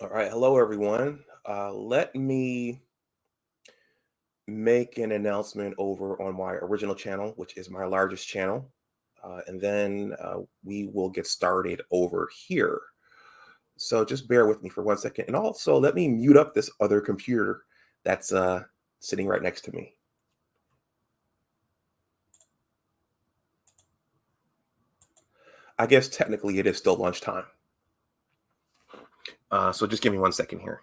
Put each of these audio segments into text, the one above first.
All right, hello everyone. Let me make an announcement over on my original channel, which is my largest channel, and then we will get started over here. So just bear with me for 1 second, and also let me mute up this other computer that's sitting right next to me. I guess technically it is still lunchtime. So just give me 1 second here.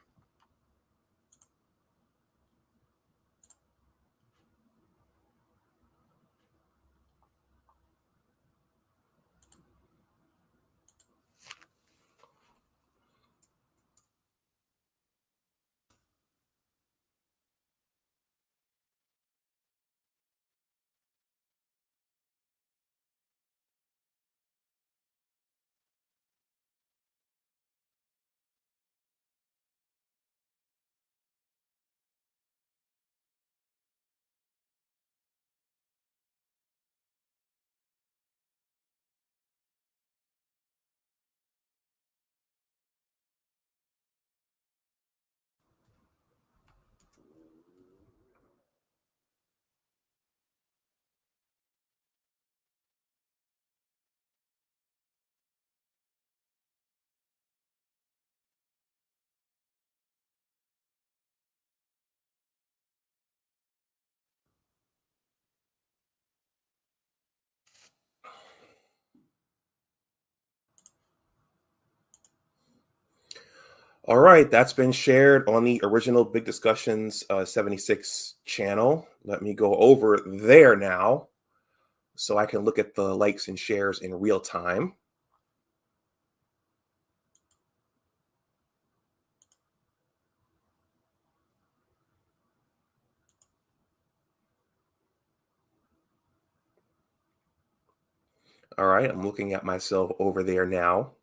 All right, that's been shared on the original Big Discussions 76 channel. Let me go over there now so I can look at the likes and shares in real time. All right, I'm looking at myself over there now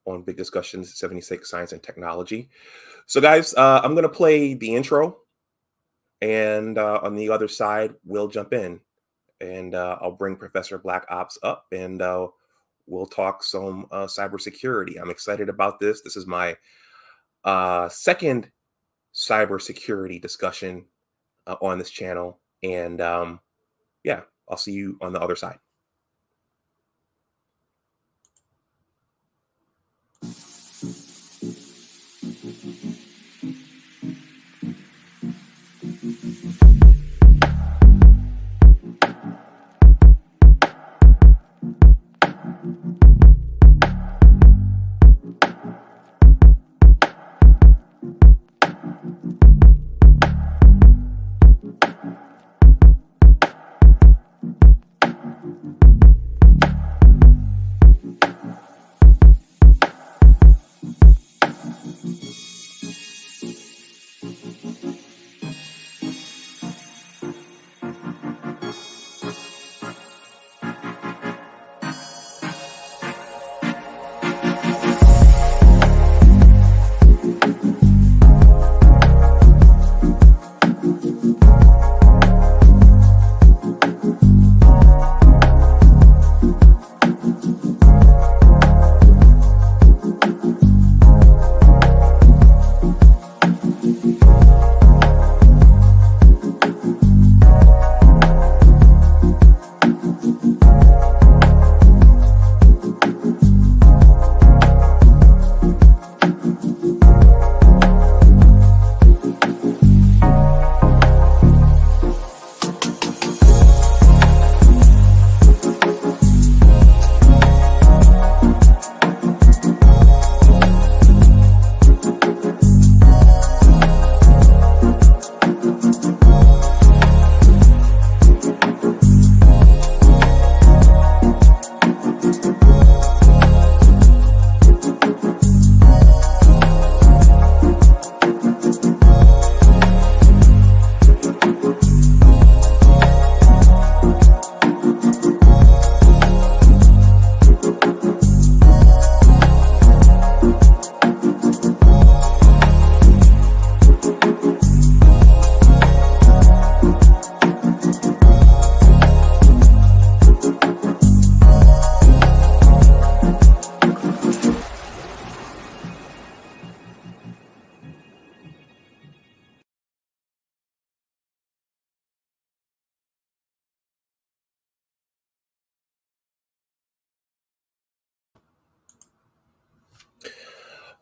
on Big Discussions 76 Science and Technology. So guys, I'm going to play the intro, and on the other side, we'll jump in, and I'll bring Professor Black Ops up, and we'll talk some cybersecurity. I'm excited about this. This is my second cybersecurity discussion on this channel, and yeah, I'll see you on the other side.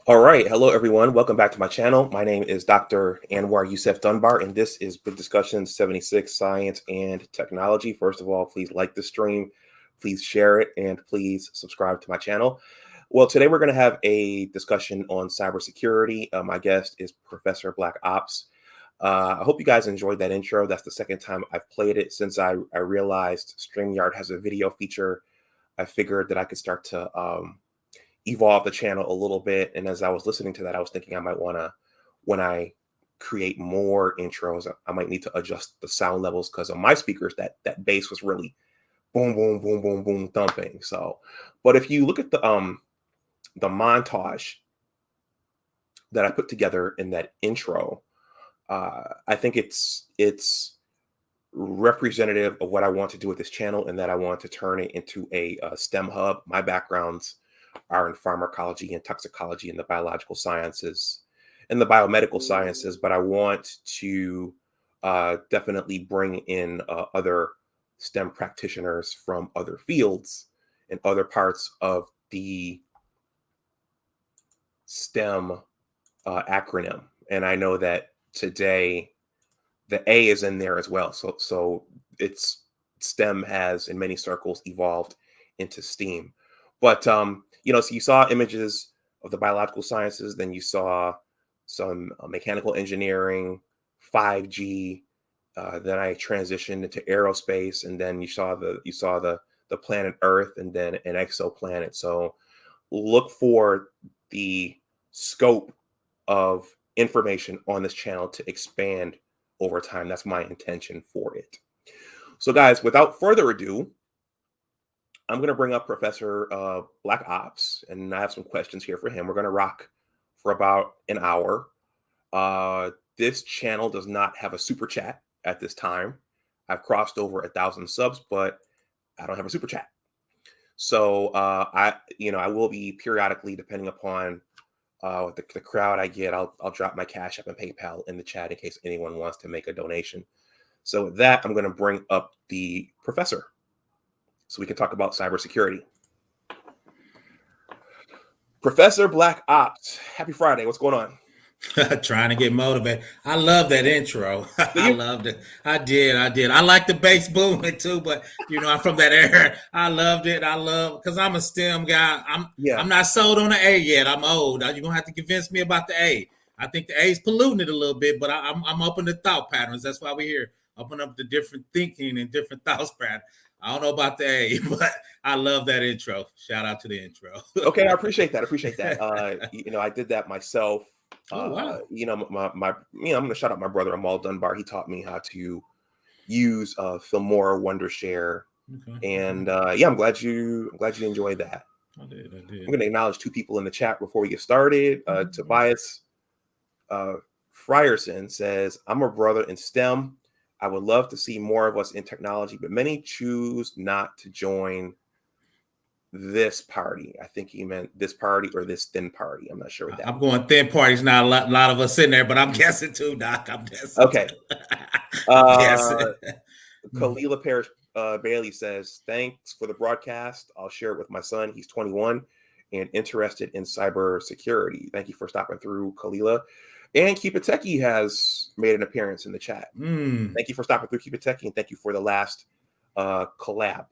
All right. Hello, everyone. Welcome back to my channel. My name is Dr. Anwar Youssef Dunbar, and this is Big Discussions 76 Science and Technology. First of all, please like the stream, please share it, and please subscribe to my channel. Well, today we're going to have a discussion on cybersecurity. My guest is Professor Black Ops. I hope you guys enjoyed that intro. That's the second time I've played it since I realized StreamYard has a video feature. I figured that I could start to evolve the channel a little bit. And as I was listening to that, I was thinking I might want to, when I create more intros, I might need to adjust the sound levels because on my speakers, that bass was really boom, boom, boom, boom, boom, thumping. So, but if you look at the montage that I put together in that intro, I think it's representative of what I want to do with this channel, and that I want to turn it into a STEM hub. My backgrounds are in pharmacology and toxicology and the biological sciences and the biomedical sciences, but I want to definitely bring in other STEM practitioners from other fields and other parts of the STEM acronym. And I know that today the A is in there as well. So it's STEM has in many circles evolved into STEAM. But so you saw images of the biological sciences, then you saw some mechanical engineering, 5G. Then I transitioned into aerospace, and then you saw the planet Earth, and then an exoplanet. So look for the scope of information on this channel to expand over time. That's my intention for it. So guys, without further ado, I'm going to bring up Professor Black Ops, and I have some questions here for him. We're going to rock for about an hour. This channel does not have a super chat at this time. I've crossed over 1,000 subs, but I don't have a super chat. So I will be periodically, depending upon the crowd I get, I'll drop my Cash App and PayPal in the chat in case anyone wants to make a donation. So with that, I'm going to bring up the professor so we can talk about cybersecurity. Professor Black Ops, happy Friday. What's going on? Trying to get motivated. I love that intro. I loved it. I did. I like the bass booming too, but I'm from that era. I loved it. Because I'm a STEM guy. I'm not sold on the A yet. I'm old. You're gonna have to convince me about the A. I think the A is polluting it a little bit, but I'm open to thought patterns. That's why we're here. Open up to different thinking and different thought patterns. I don't know about the A, but I love that intro. Shout out to the intro. Okay, I appreciate that. I did that myself. Oh wow. I'm gonna shout out my brother Amal Dunbar. He taught me how to use Filmora, Wondershare, and I'm glad you enjoyed that. I did. I'm gonna acknowledge two people in the chat before we get started. Tobias Frierson says, "I'm a brother in STEM. I would love to see more of us in technology, but many choose not to join this party." I think he meant this party or this thin party. I'm not sure what that I'm going thin parties now. A lot of us in there, but I'm guessing too, Doc. I'm guessing. Okay. I'm guessing. Kalila Parrish Bailey says, "Thanks for the broadcast. I'll share it with my son. He's 21 and interested in cybersecurity." Thank you for stopping through, Kalila. And Keep It Techie has made an appearance in the chat. Thank you for stopping through, Keep It Techie, and thank you for the last collab.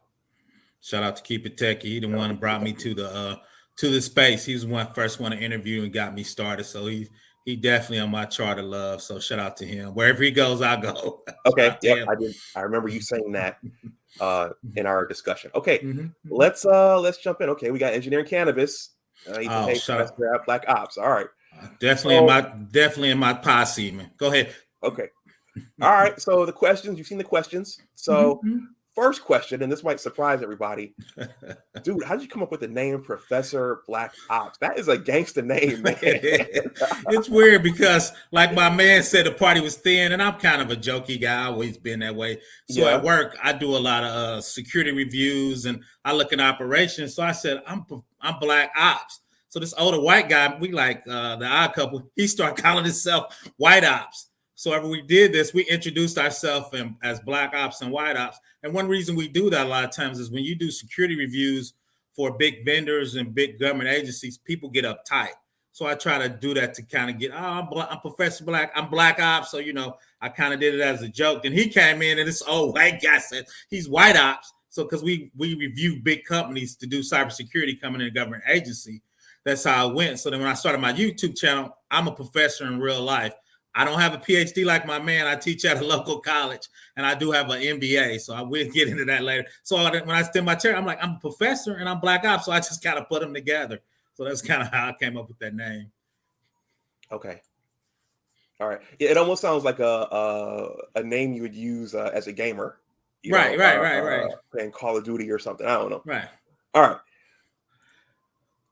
Shout out to Keep It Techie. He the one that brought me to the space. He was the first one to interview and got me started. So he definitely on my chart of love. So shout out to him. Wherever he goes, I go. Okay. Yep, I remember you saying that in our discussion. Okay. Let's jump in. Okay, we got engineering cannabis. Black Ops. All right. Definitely in my posse, man. Go ahead. Okay. All right. So the questions, you've seen the questions. So first question, and this might surprise everybody. Dude, how did you come up with the name Professor Black Ops? That is a gangster name, man. It's weird because, like my man said, the party was thin, and I'm kind of a jokey guy. I've always been that way. So at work, I do a lot of security reviews, and I look at operations. So I said, I'm Black Ops. So this older white guy, we like the odd couple, he started calling himself White Ops. So after we did this, we introduced ourselves as Black Ops and White Ops. And one reason we do that a lot of times is when you do security reviews for big vendors and big government agencies, people get uptight. So I try to do that to kind of get, I'm Professor Black, I'm Black Ops. So, I kind of did it as a joke. Then he came in and this old white guy said he's White Ops. So, because we review big companies to do cybersecurity coming in a government agency. That's how it went. So then when I started my YouTube channel, I'm a professor in real life. I don't have a PhD like my man. I teach at a local college, and I do have an MBA. So I will get into that later. So when I stand my chair, I'm like, I'm a professor and I'm Black Ops. So I just kind of put them together. So that's kind of how I came up with that name. Okay. All right. Yeah, it almost sounds like a name you would use as a gamer. Right. Playing Call of Duty or something. I don't know. Right. All right.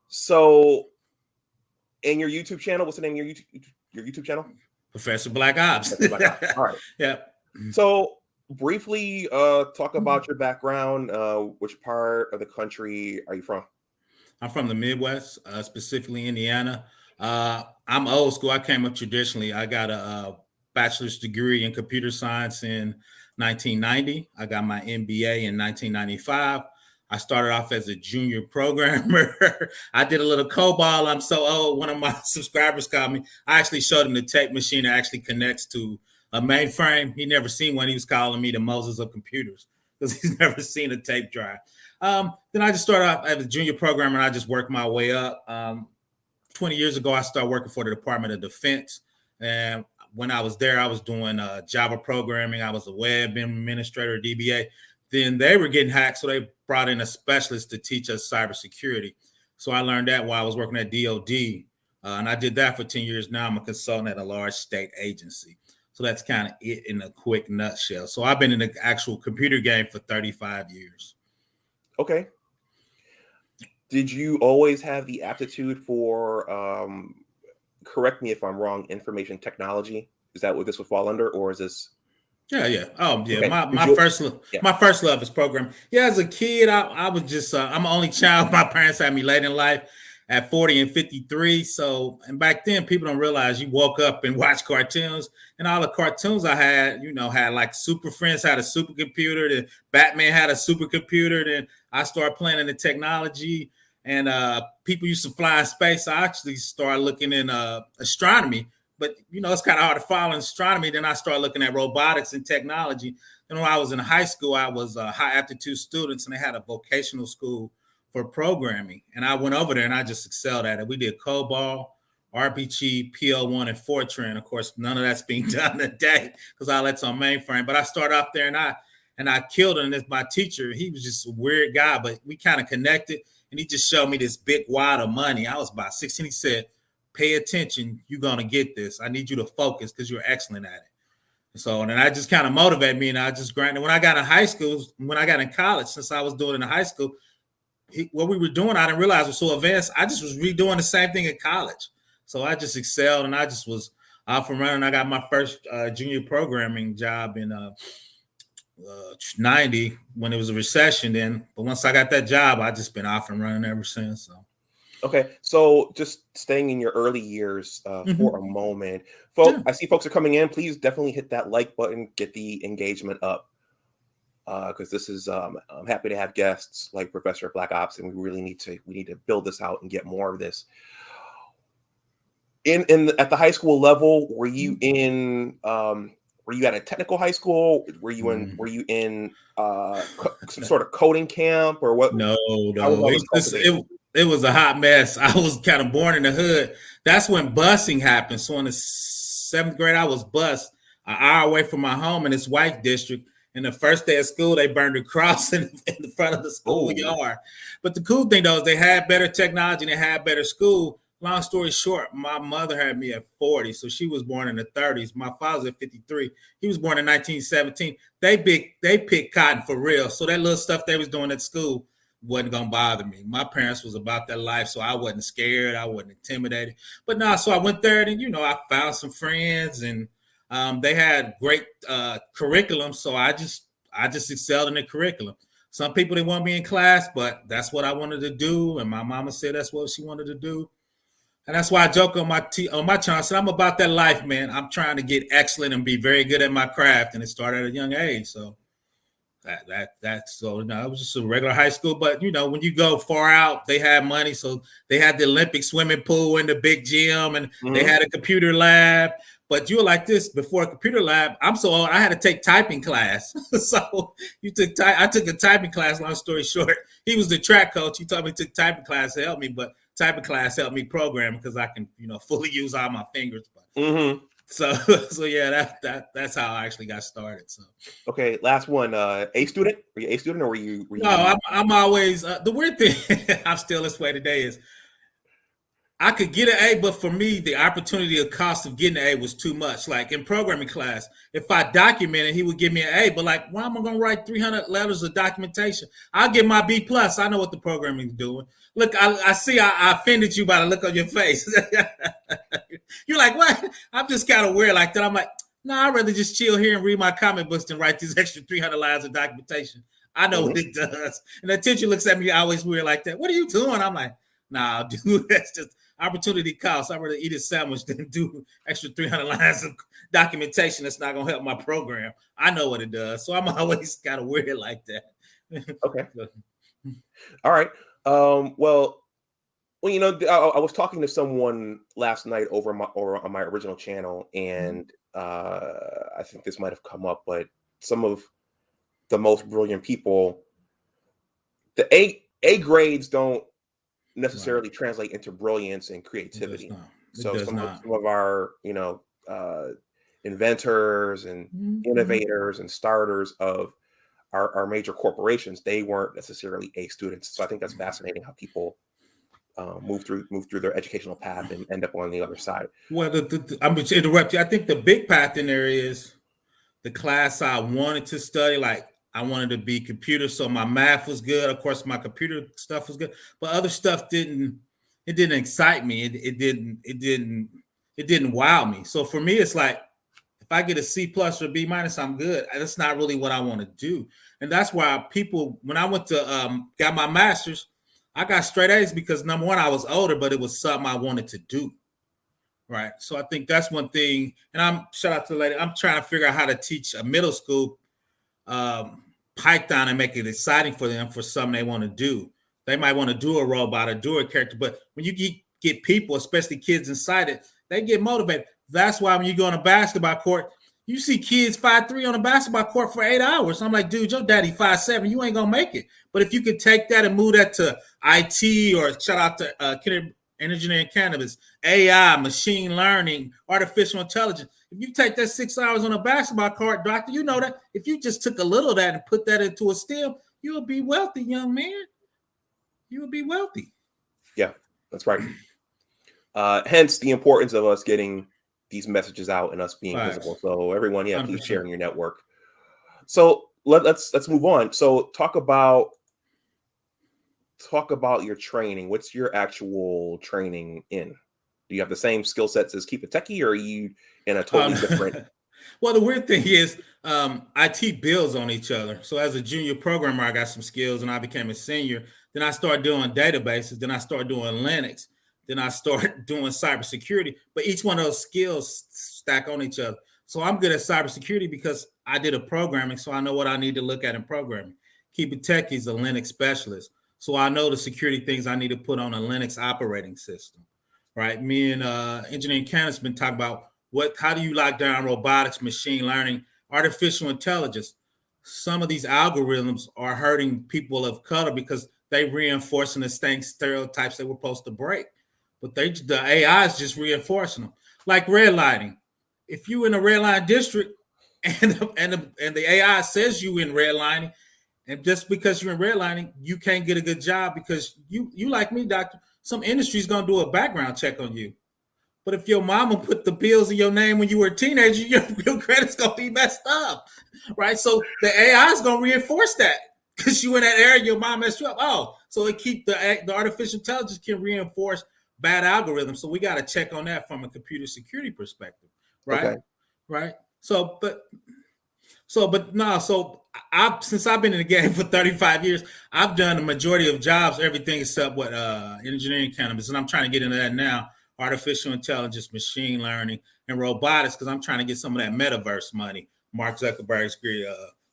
So, in your YouTube channel, what's the name of your YouTube channel? Professor Black Ops. All right. Yeah. So, briefly talk about your background. Which part of the country are you from? I'm from the Midwest, specifically Indiana. I'm old school. I came up traditionally. I got a bachelor's degree in computer science in 1990. I got my MBA in 1995. I started off as a junior programmer. I did a little COBOL. I'm so old. One of my subscribers called me. I actually showed him the tape machine that actually connects to a mainframe. He never seen one. He was calling me the Moses of computers because he's never seen a tape drive. Then I just started off as a junior programmer and I just worked my way up. 20 years ago, I started working for the Department of Defense. And when I was there, I was doing Java programming. I was a web administrator, DBA. Then they were getting hacked, so they brought in a specialist to teach us cybersecurity. So I learned that while I was working at DOD. And I did that for 10 years. Now I'm a consultant at a large state agency. So that's kind of it in a quick nutshell. So I've been in the actual computer game for 35 years. Okay. Did you always have the aptitude for, correct me if I'm wrong, information technology? Is that what this would fall under, or is this? Yeah. Oh, yeah. Okay. My first love is programming. Yeah, as a kid, I was just I'm the only child. My parents had me late in life at 40 and 53. So, and back then, people don't realize you woke up and watched cartoons, and all the cartoons I had, had like Super Friends had a supercomputer, then Batman had a supercomputer, then I started playing in the technology, and people used to fly in space. I actually started looking in astronomy. But, it's kind of hard to follow in astronomy. Then I started looking at robotics and technology. And when I was in high school, I was a high aptitude students, and they had a vocational school for programming. And I went over there and I just excelled at it. We did COBOL, RPG, PL1, and Fortran. Of course, none of that's being done today because all that's on mainframe. But I started off there and I killed him. And as my teacher, he was just a weird guy, but we kind of connected. And he just showed me this big wad of money. I was about 16. He said, pay attention, you're going to get this. I need you to focus because you're excellent at it. So, and then I just kind of motivated me, and I just grinded. When I got in high school, when I got in college, since I was doing it in high school, what we were doing, I didn't realize was so advanced. I just was redoing the same thing in college. So I just excelled, and I just was off and running. I got my first junior programming job in 90 when it was a recession then. But once I got that job, I just been off and running ever since. So. Okay, so just staying in your early years for a moment, folks. Yeah. I see folks are coming in. Please definitely hit that like button, get the engagement up, because this is. I'm happy to have guests like Professor Black Ops, and we really need to build this out and get more of this. At the high school level, were you in? Were you at a technical high school? Were you in some sort of coding camp or what? No. It was a hot mess. I was kind of born in the hood. That's when busing happened. So in the 7th grade, I was bused an hour away from my home in this white district. And the first day of school, they burned a cross in the front of the school yard. But the cool thing, though, is they had better technology and they had better school. Long story short, my mother had me at 40, so she was born in the 30s. My father's at 53. He was born in 1917. They picked cotton for real. So that little stuff they was doing at school wasn't gonna bother me. My parents was about that life, so I wasn't scared. I wasn't intimidated. But no, so I went there, and I found some friends, and they had great curriculum. So I just excelled in the curriculum. Some people didn't want me in class, but that's what I wanted to do, and my mama said that's what she wanted to do, and that's why I joke on my channel. I said I'm about that life, man. I'm trying to get excellent and be very good at my craft, and it started at a young age. So That's so no, it was just a regular high school. But when you go far out, they had money, so they had the Olympic swimming pool and the big gym, and they had a computer lab. But you were like this before a computer lab. I'm so old, I had to take typing class. So I took a typing class. Long story short, he was the track coach. He told me to take typing class to help me, but typing class helped me program because I can fully use all my fingers. But So yeah, that's how I actually got started. So okay, last one. A student? Were you A student or were you? No, I'm always the weird thing. I'm still this way today is I could get an A, but for me, the opportunity or cost of getting an A was too much. Like in programming class, if I documented, he would give me an A. But like, why am I going to write 300 letters of documentation? I'll get my B plus. I know what the programming is doing. Look, I see I offended you by the look on your face. You're like, what? I'm just kind of weird like that. I'm like, no, I'd rather just chill here and read my comic books than write these extra 300 lines of documentation. I know what it does. And the teacher looks at me always weird like that. What are you doing? I'm like, nah, dude, that's just opportunity cost. I'd rather eat a sandwich than do extra 300 lines of documentation that's not going to help my program. I know what it does. So I'm always kind of weird like that. Okay. All right. Well, I was talking to someone last night over on my original channel, and I think this might have come up, but some of the most brilliant people, the A grades don't necessarily translate into brilliance and creativity. So some of our, inventors and innovators and starters of our major corporations, they weren't necessarily A students. So I think that's fascinating how people move through their educational path and end up on the other side. Well, I'm going to interrupt you. I think the big path in there is the class I wanted to study. Like I wanted to be computer, so my math was good. Of course, my computer stuff was good, but other stuff didn't excite me. It didn't wow me. So for me, it's like if I get a C plus or B minus, I'm good. That's not really what I want to do, and that's why people, when I went to got my master's, I got straight A's because number one, I was older, but it was something I wanted to do. Right. So I think that's one thing. And I'm shout out to the lady. I'm trying to figure out how to teach a middle school Python and make it exciting for them for something they want to do. They might want to do a robot or do a character, but when you get people, especially kids inside it, they get motivated. That's why when you go on a basketball court, you see kids 5'3" on a basketball court for 8 hours. I'm like, dude, your daddy 5'7", you ain't gonna make it. But if you could take that and move that to IT or shout out to engineering cannabis, AI, machine learning, artificial intelligence. If you take that 6 hours on a basketball court, doctor, you know that if you just took a little of that and put that into a STEM, you'll be wealthy, young man. You will be wealthy. Yeah, that's right. Hence the importance of us getting these messages out and us being visible. So everyone, please share in your network. So let's move on. So talk about your training. What's your actual training in? Do you have the same skill sets as Keep It Techie, or are you in a totally different? Well, the weird thing is IT builds on each other. So as a junior programmer, I got some skills and I became a senior. Then I started doing databases. Then I started doing Linux. Then I started doing cybersecurity. But each one of those skills stack on each other. So I'm good at cybersecurity because I did a programming, so I know what I need to look at in programming. Keep It Techie is a Linux specialist. So I know the security things I need to put on a Linux operating system, right? Me and Engineering Canada's been talking about how do you lock down robotics, machine learning, artificial intelligence. Some of these algorithms are hurting people of color because they reinforcing the same stereotypes they were supposed to break. But the AI is just reinforcing them. Like red lighting. If you in a red line district and the AI says you in red lining, and just because you're in redlining, you can't get a good job because you like me, doctor. Some industry's gonna do a background check on you. But if your mama put the pills in your name when you were a teenager, your credit's gonna be messed up, right? So the AI is gonna reinforce that because you in that area, your mom messed you up. Oh, so it keep the artificial intelligence can reinforce bad algorithms. So we got to check on that from a computer security perspective, right? Okay. Right. So since I've been in the game for 35 years, I've done the majority of jobs, everything except what engineering cannabis, and I'm trying to get into that now. Artificial intelligence, machine learning, and robotics, because I'm trying to get some of that Metaverse money. Mark Zuckerberg's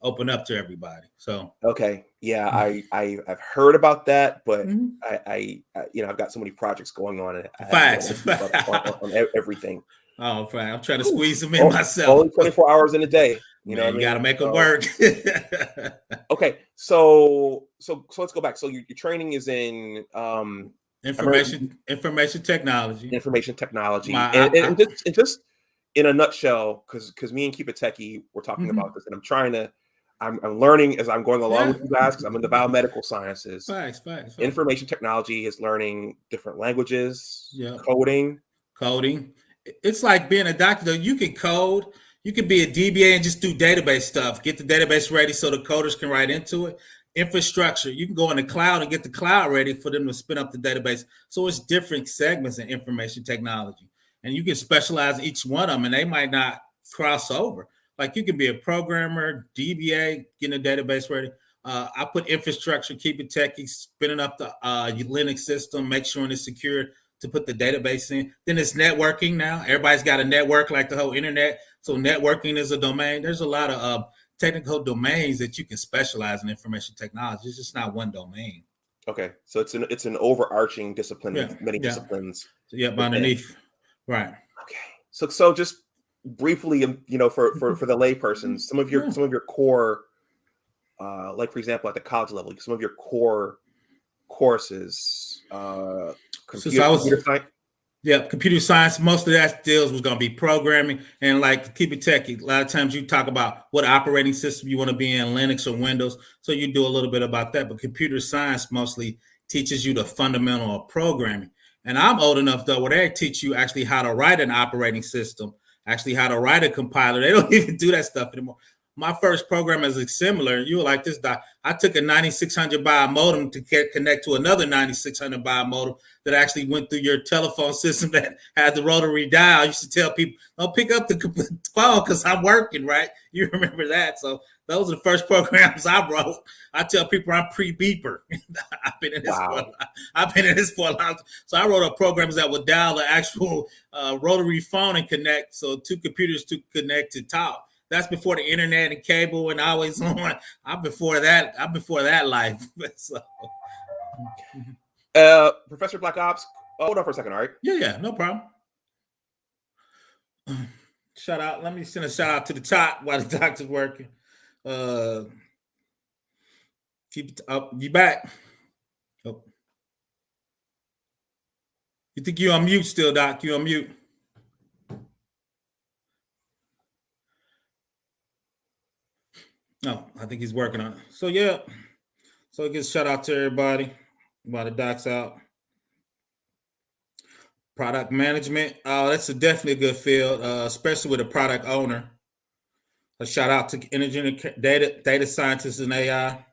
open up to everybody. So okay, yeah, I've heard about that, but Mhm. I've got so many projects going on, and I haven't been able Facts. to keep up on everything. Oh, fine. I'm trying to Whew. squeeze them in myself. Only 24 hours in a day. You know what Man, I you got to mean? make them So work. okay, so let's go back. So your training is in Information technology. information technology, My, and just in a nutshell, because me and Keep It Techie were talking Mhm. about this, and I'm learning as I'm going along Yeah. with you guys because I'm in the biomedical sciences. Facts. Information technology is learning different languages, Yeah. coding. Coding. It's like being a doctor. Though. You can code. You can be a DBA and just do database stuff. Get the database ready so the coders can write into it. Infrastructure. You can go in the cloud and get the cloud ready for them to spin up the database. So it's different segments in information technology, and you can specialize in each one of them, and they might not cross over. Like you can be a programmer, DBA, getting a database ready. I put infrastructure, keep it techy, spinning up the Linux system, make sure it's secure to put the database in. Then it's networking now. Everybody's got a network like the whole internet. So networking is a domain. There's a lot of technical domains that you can specialize in information technology. It's just not one domain. Okay, so it's an overarching discipline Yeah, with many yeah. disciplines So, yeah, within. underneath. Right. Okay, so just briefly, for the layperson, some of your Yeah. some of your core, like for example, at the college level, some of your core courses, Since I computer was science. Yeah, computer science, most of that deals was going to be programming and like keep it techy. A lot of times you talk about what operating system you want to be in, Linux or Windows. So you do a little bit about that. But computer science mostly teaches you the fundamental of programming. And I'm old enough though, where they teach you actually how to write an operating system, actually how to write a compiler. They don't even do that stuff anymore. My first program is similar. You were like this, Doc. I took a 9600 baud modem to connect to another 9600 baud modem that actually went through your telephone system that had the rotary dial. I used to tell people, don't pick up the phone because I'm working, right? You remember that. So those are the first programs I wrote. I tell people I'm pre-beeper. I've been in this Wow. for a long time. So I wrote up programs that would dial the actual rotary phone and connect. So two computers to connect to talk. That's before the internet and cable and always on. I'm before that life. So. Professor Black Ops, hold on for a second, all right? Yeah, no problem. Shout out. Let me send a shout out to the top while the doctor's working. Keep it up. You back? Oh. You think you on mute still, Doc? You on mute? No, I think he's working on it. So yeah. So I guess shout out to everybody while the doc's out. Product management. Oh, that's definitely a good field, especially with a product owner. A shout out to data scientists and AI.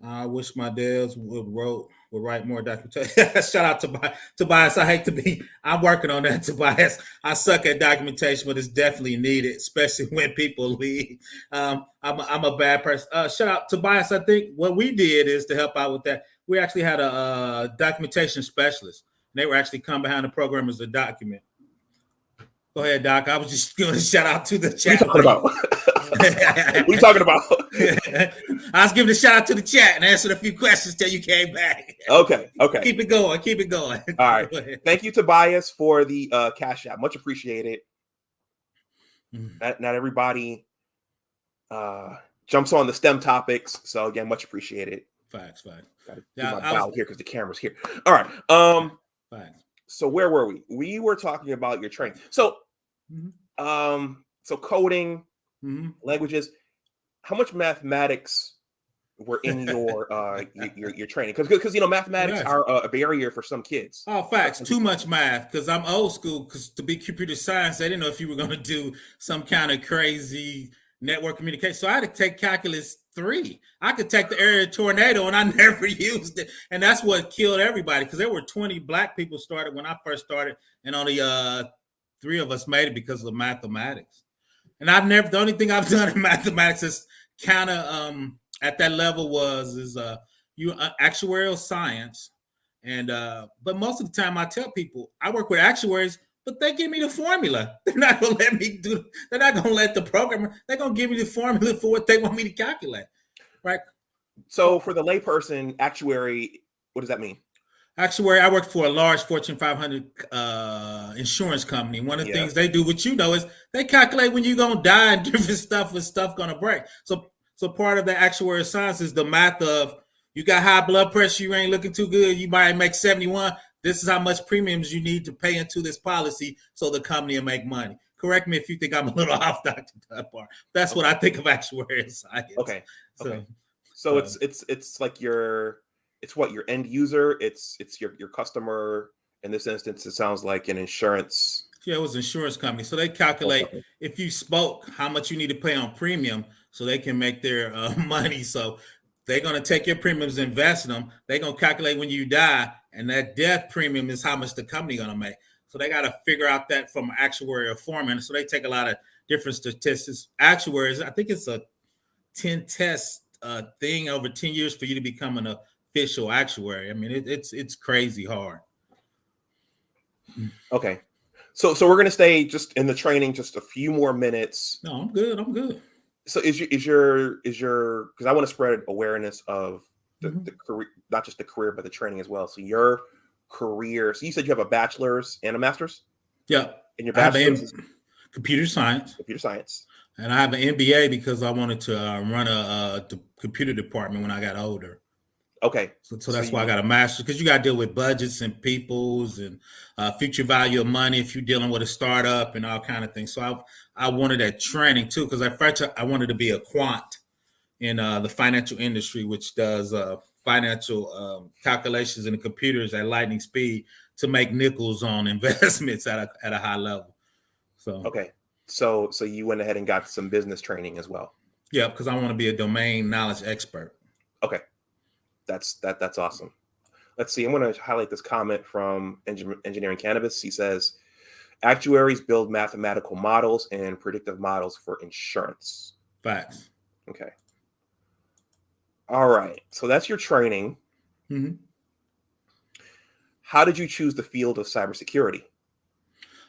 I wish my devs would write more documentation. Shout out to Tobias. I hate to be. I'm working on that, Tobias. I suck at documentation, but it's definitely needed, especially when people leave. I'm a bad person. Shout out Tobias. I think what we did is to help out with that. We actually had a documentation specialist. And they were actually come behind the program as a document. Go ahead, Doc. I was just going to shout out to the chat. What are you talking about? What are you talking about? I was giving a shout out to the chat and answered a few questions till you came back. Okay. Keep it going. All right. Thank you, Tobias, for the cash app. Much appreciated. Not everybody jumps on the STEM topics, so again, much appreciated. Facts. Gotta do my bow here because the camera's here. All right. Facts. So where were we? We were talking about your training. So, so coding, languages. How much mathematics were in your training? Because mathematics are a barrier for some kids. Oh, facts. Too much math because I'm old school. Because to be computer science, they didn't know if you were going to do some kind of crazy network communication. So I had to take calculus 3. I could take the area tornado, and I never used it. And that's what killed everybody because there were 20 black people started when I first started, and only 3 of us made it because of mathematics. And the only thing I've done in mathematics is kind of at that level is actuarial science. And but most of the time I tell people I work with actuaries, but they give me the formula. They're not gonna let me do. They're not gonna let the programmer. They're gonna give me the formula for what they want me to calculate, right? So for the layperson, actuary, what does that mean? Actuary, I work for a large Fortune 500 insurance company. One of the Yeah. things they do, which you know, is they calculate when you're gonna die and different stuff with stuff gonna break. So part of the actuary science is the math of you got high blood pressure, you ain't looking too good, you might make 71. This is how much premiums you need to pay into this policy so the company will make money. Correct me if you think I'm a little off, Dr. Dunbar. That's what I think of actuarial science. Okay. So it's like it's what your end user, it's your customer. In this instance, it sounds like an insurance. Yeah, it was an insurance company. So they calculate if you spoke, how much you need to pay on premium so they can make their money. So they're going to take your premiums, invest in them. They're going to calculate when you die, and that death premium is how much the company going to make. So they got to figure out that from actuarial formula. So they take a lot of different statistics. Actuaries, I think it's a 10 test thing over 10 years for you to become an official actuary. I mean, it's crazy hard. Okay. So we're gonna stay just in the training just a few more minutes. No, I'm good. So is your because I want to spread awareness of the career, not just the career, but the training as well. So your career. So you said you have a bachelor's and a master's. Yeah. And your bachelor's is computer science. Computer science. And I have an MBA because I wanted to run a computer department when I got older. Okay. So that's why I got a master's, because you got to deal with budgets and peoples and future value of money if you're dealing with a startup and all kind of things. So I wanted that training too, because at first I wanted to be a quant in the financial industry, which does financial calculations in the computers at lightning speed to make nickels on investments at a high level. So okay. So you went ahead and got some business training as well. Yeah, because I want to be a domain knowledge expert. Okay. That's awesome. Let's see. I'm going to highlight this comment from Engineering Cannabis. He says, actuaries build mathematical models and predictive models for insurance. Facts. Okay. All right. So that's your training. Mm-hmm. How did you choose the field of cybersecurity?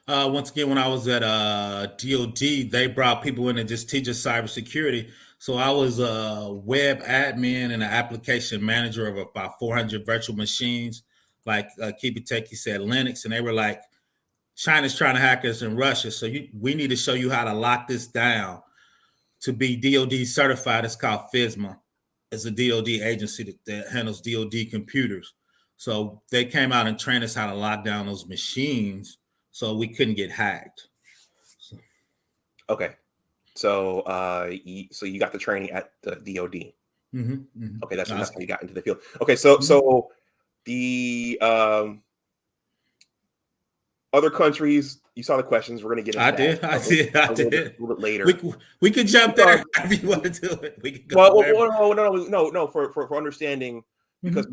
Once again, when I was at DOD, they brought people in to just teach us cybersecurity. So I was a web admin and an application manager of about 400 virtual machines. Like Kibiteki said, Linux, and they were like, China's trying to hack us in Russia. So we need to show you how to lock this down to be DOD certified. It's called FISMA. It's a DOD agency that handles DOD computers. So they came out and trained us how to lock down those machines so we couldn't get hacked. Okay. So you got the training at the DOD. Mm-hmm, mm-hmm. Okay, that's how you got into the field. Okay, so the other countries, you saw the questions. We're going to get into I did. A little bit later. We could jump there if you want to do it. We could go no. For understanding, because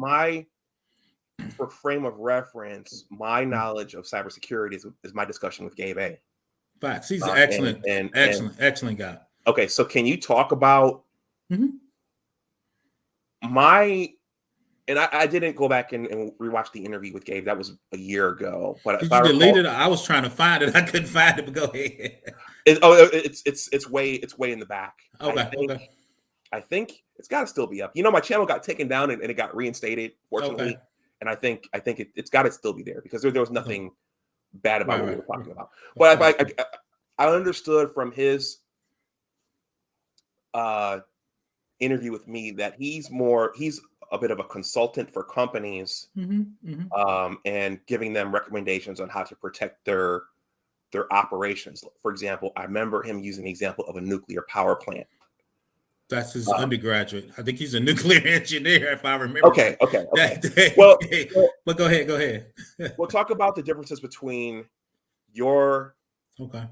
for frame of reference, my knowledge of cybersecurity is my discussion with Gabe A. Facts. He's an excellent guy. Okay, so can you talk about I didn't go back and rewatch the interview with Gabe. That was a year ago. But did you delete it? I was trying to find it. I couldn't find it. But go ahead. It's way in the back. Okay. I think it's got to still be up. You know, my channel got taken down and it got reinstated, fortunately. Okay. And I think it's got to still be there because there was nothing bad about what we were talking about. But I understood from his interview with me that he's a bit of a consultant for companies, and giving them recommendations on how to protect their operations. For example, I remember him using the example of a nuclear power plant. That's his undergraduate. I think he's a nuclear engineer, if I remember. Okay. Well, but go ahead. We'll talk about the differences between your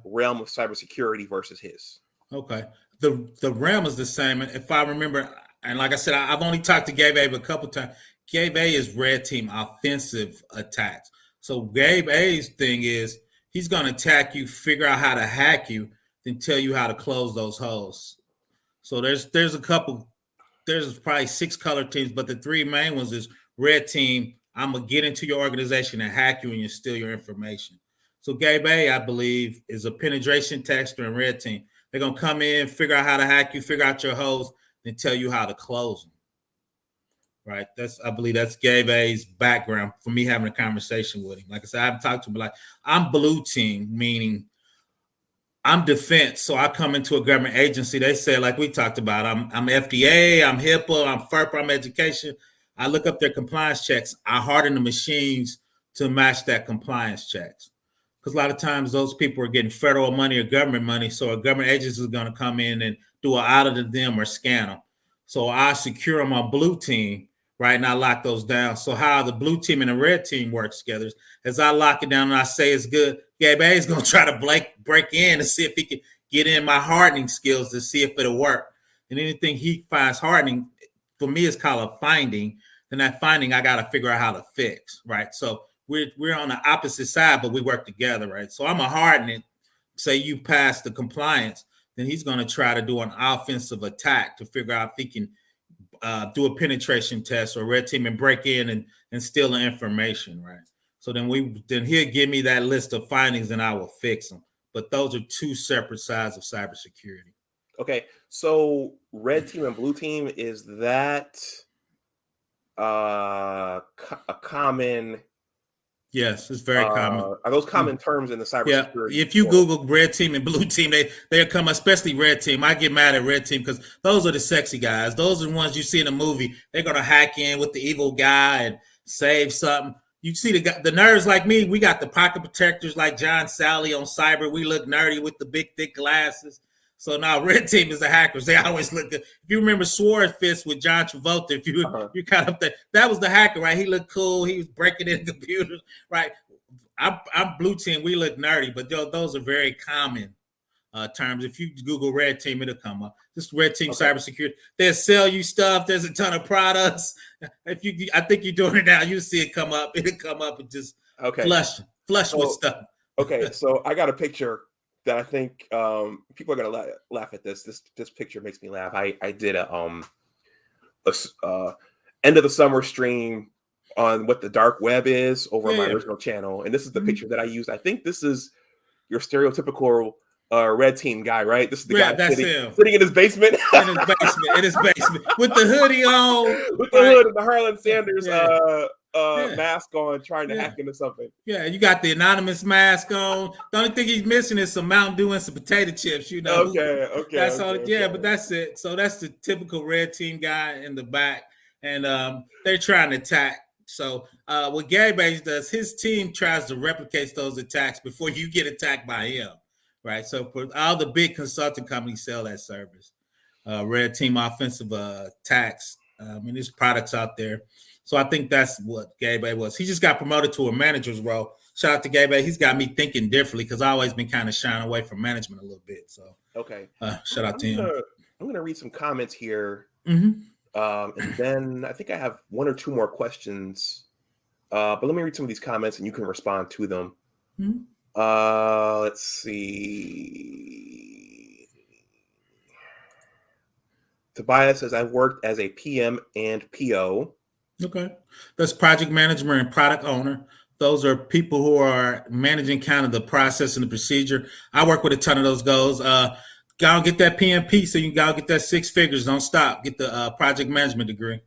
realm of cybersecurity versus his. Okay. The realm is the same. If I remember, and like I said, I've only talked to Gabe A a couple times. Gabe A is red team offensive attacks. So Gabe A's thing is he's going to attack you, figure out how to hack you, then tell you how to close those holes. So there's probably 6 color teams, but the 3 main ones is red team. I'm going to get into your organization and hack you and you steal your information. So Gabe A, I believe, is a penetration tester and red team. They're gonna come in, figure out how to hack you, figure out your holes, and tell you how to close them. Right. I believe that's Gabe A's background for me having a conversation with him. Like I said, I haven't talked to him, but like I'm blue team, meaning I'm defense. So I come into a government agency. They say, like we talked about, I'm FDA, I'm HIPAA, I'm FERPA, I'm education. I look up their compliance checks. I harden the machines to match that compliance checks. Because a lot of times those people are getting federal money or government money. So a government agency is going to come in and do an audit of them or scan them. So I secure them on blue team, right? And I lock those down. So how the blue team and the red team works together is I lock it down and I say it's good. Gabe A is going to try to break in and see if he can get in my hardening skills to see if it'll work. And anything he finds hardening, for me, is called a finding. Then that finding, I got to figure out how to fix, right? So we're on the opposite side, but we work together, right? So I'm a harden it. Say you pass the compliance, then he's going to try to do an offensive attack to figure out if he can do a penetration test or red team and break in and steal the information, right? So then he'll give me that list of findings and I will fix them. But those are two separate sides of cybersecurity. Okay, so red team and blue team, is that a common? Yes, it's very common. Are those common terms in the cybersecurity? Yeah, if you Google red team and blue team, they'll come, especially red team. I get mad at red team because those are the sexy guys. Those are the ones you see in a movie. They're going to hack in with the evil guy and save something. You see the nerds like me, we got the pocket protectors like John Sally on cyber. We look nerdy with the big, thick glasses. So now red team is the hackers. They always look good. If you remember Sword Fist with John Travolta, if you got up there, that was the hacker, right? He looked cool. He was breaking in computers, right? I'm blue team. We look nerdy, but those are very common terms. If you Google red team, it'll come up. This red team cybersecurity. They'll sell you stuff. There's a ton of products. I think you're doing it now. You see it come up. It'll come up and just flush with stuff. Okay, so I got a picture that I think people are gonna laugh at this. This picture makes me laugh. I did a end of the summer stream on what the dark web is over on my original channel, and this is the picture that I used. I think this is your stereotypical red team guy, right? This is the guy sitting in his basement. In his basement with the hoodie on, with the hood and the Harlan Sanders mask on, trying to hack into something. Yeah, you got the anonymous mask on. The only thing he's missing is some Mountain Dew and some potato chips. You know. Okay. That's all. Yeah, but that's it. So that's the typical red team guy in the back, and they're trying to attack. So what Gabe A does, his team tries to replicate those attacks before you get attacked by him. Right, so for all the big consulting companies sell that service, red team offensive attacks. There's products out there. So I think that's what Gabe A was. He just got promoted to a manager's role. Shout out to Gabe A. He's got me thinking differently because I've always been kind of shying away from management a little bit. So shout out to him. I'm gonna read some comments here, and then I think I have one or two more questions. But let me read some of these comments and you can respond to them. Mm-hmm. Let's see. Tobias says, I've worked as a PM and PO. Okay. That's project management and product owner. Those are people who are managing kind of the process and the procedure. I work with a ton of those goals. Go and get that PMP so you can go get that 6 figures. Don't stop. Get the project management degree.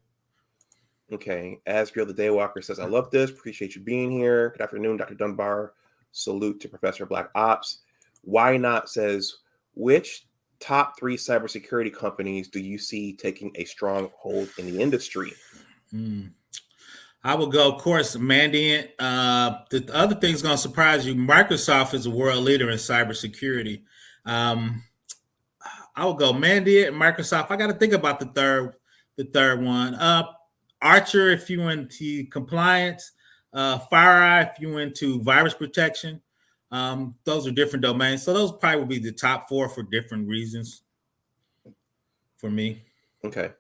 Okay. Asriel the Daywalker says, I love this. Appreciate you being here. Good afternoon, Dr. Dunbar. Salute to Professor Black Ops. Why Not says, which top 3 cybersecurity companies do you see taking a strong hold in the industry? I would go, of course, Mandiant. The other thing is going to surprise you. Microsoft is a world leader in cybersecurity. I would go Mandiant and Microsoft. I got to think about the third one. Archer, if you into compliance. FireEye, if you into virus protection. Those are different domains. So those probably would be the top 4 for different reasons for me. Okay.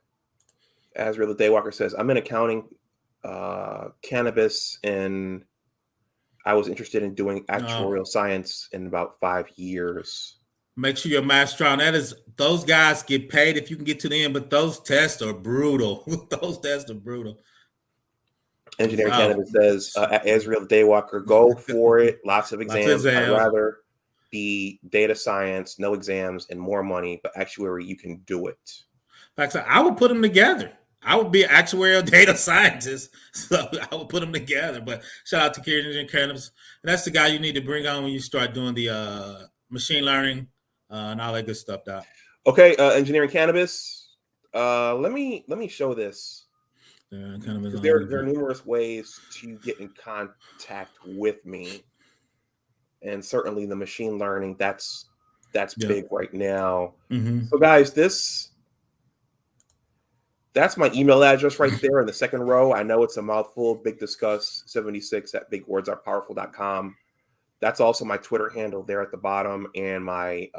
Asriel the Daywalker says, I'm in accounting, cannabis, and I was interested in doing actuarial science in about 5 years. Make sure your math's strong. Those guys get paid if you can get to the end, but those tests are brutal. Those tests are brutal. Engineering Cannabis says, Israel the Daywalker, go for it. Lots of exams. I'd rather be data science, no exams, and more money, but actuary, you can do it. Like I would put them together. I would be an actuarial data scientist, so I would put them together. But shout out to Engineering Cannabis. And that's the guy you need to bring on when you start doing the machine learning and all that good stuff, Doc. Okay, Engineering Cannabis. Let me show this. There are numerous ways to get in contact with me, and certainly the machine learning that's big right now. So guys, that's my email address right there in the second row. I know it's a mouthful. BigDiscuss76@bigwordsarepowerful.com. That's also my Twitter handle there at the bottom, and my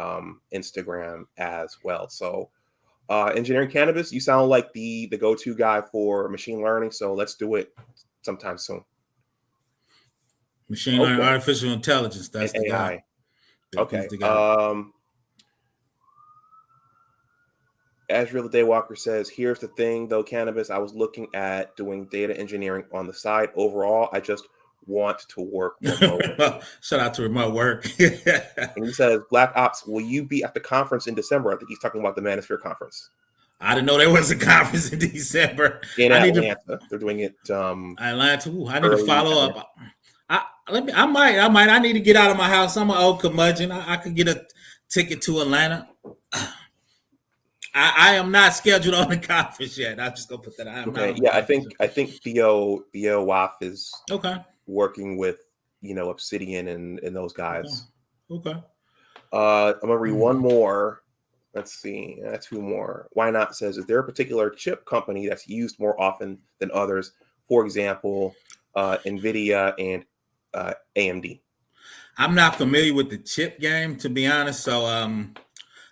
Instagram as well. So Engineering Cannabis, you sound like the go-to guy for machine learning, so let's do it sometime soon. Machine learning, artificial intelligence, that's and the AI. Guy. Okay. Azriel the Daywalker says, here's the thing though, Cannabis, I was looking at doing data engineering on the side. Overall, I just want to work remotely. Shout out to remote work. And he says, Black Ops, will you be at the conference in December? I think he's talking about the Manosphere conference. I didn't know there was a conference in December. In Atlanta. They're doing it. Atlanta. Ooh, I need to follow up. I might. I need to get out of my house. I'm an old curmudgeon. I could get a ticket to Atlanta. I am not scheduled on the conference yet. I'm just gonna put that out. Okay. Yeah, I think Theo Waff is working with Obsidian and those guys. Okay. I'm gonna read one more. Let's see. Two more. Why Not says, is there a particular chip company that's used more often than others? For example, NVIDIA and AMD. I'm not familiar with the chip game, to be honest. So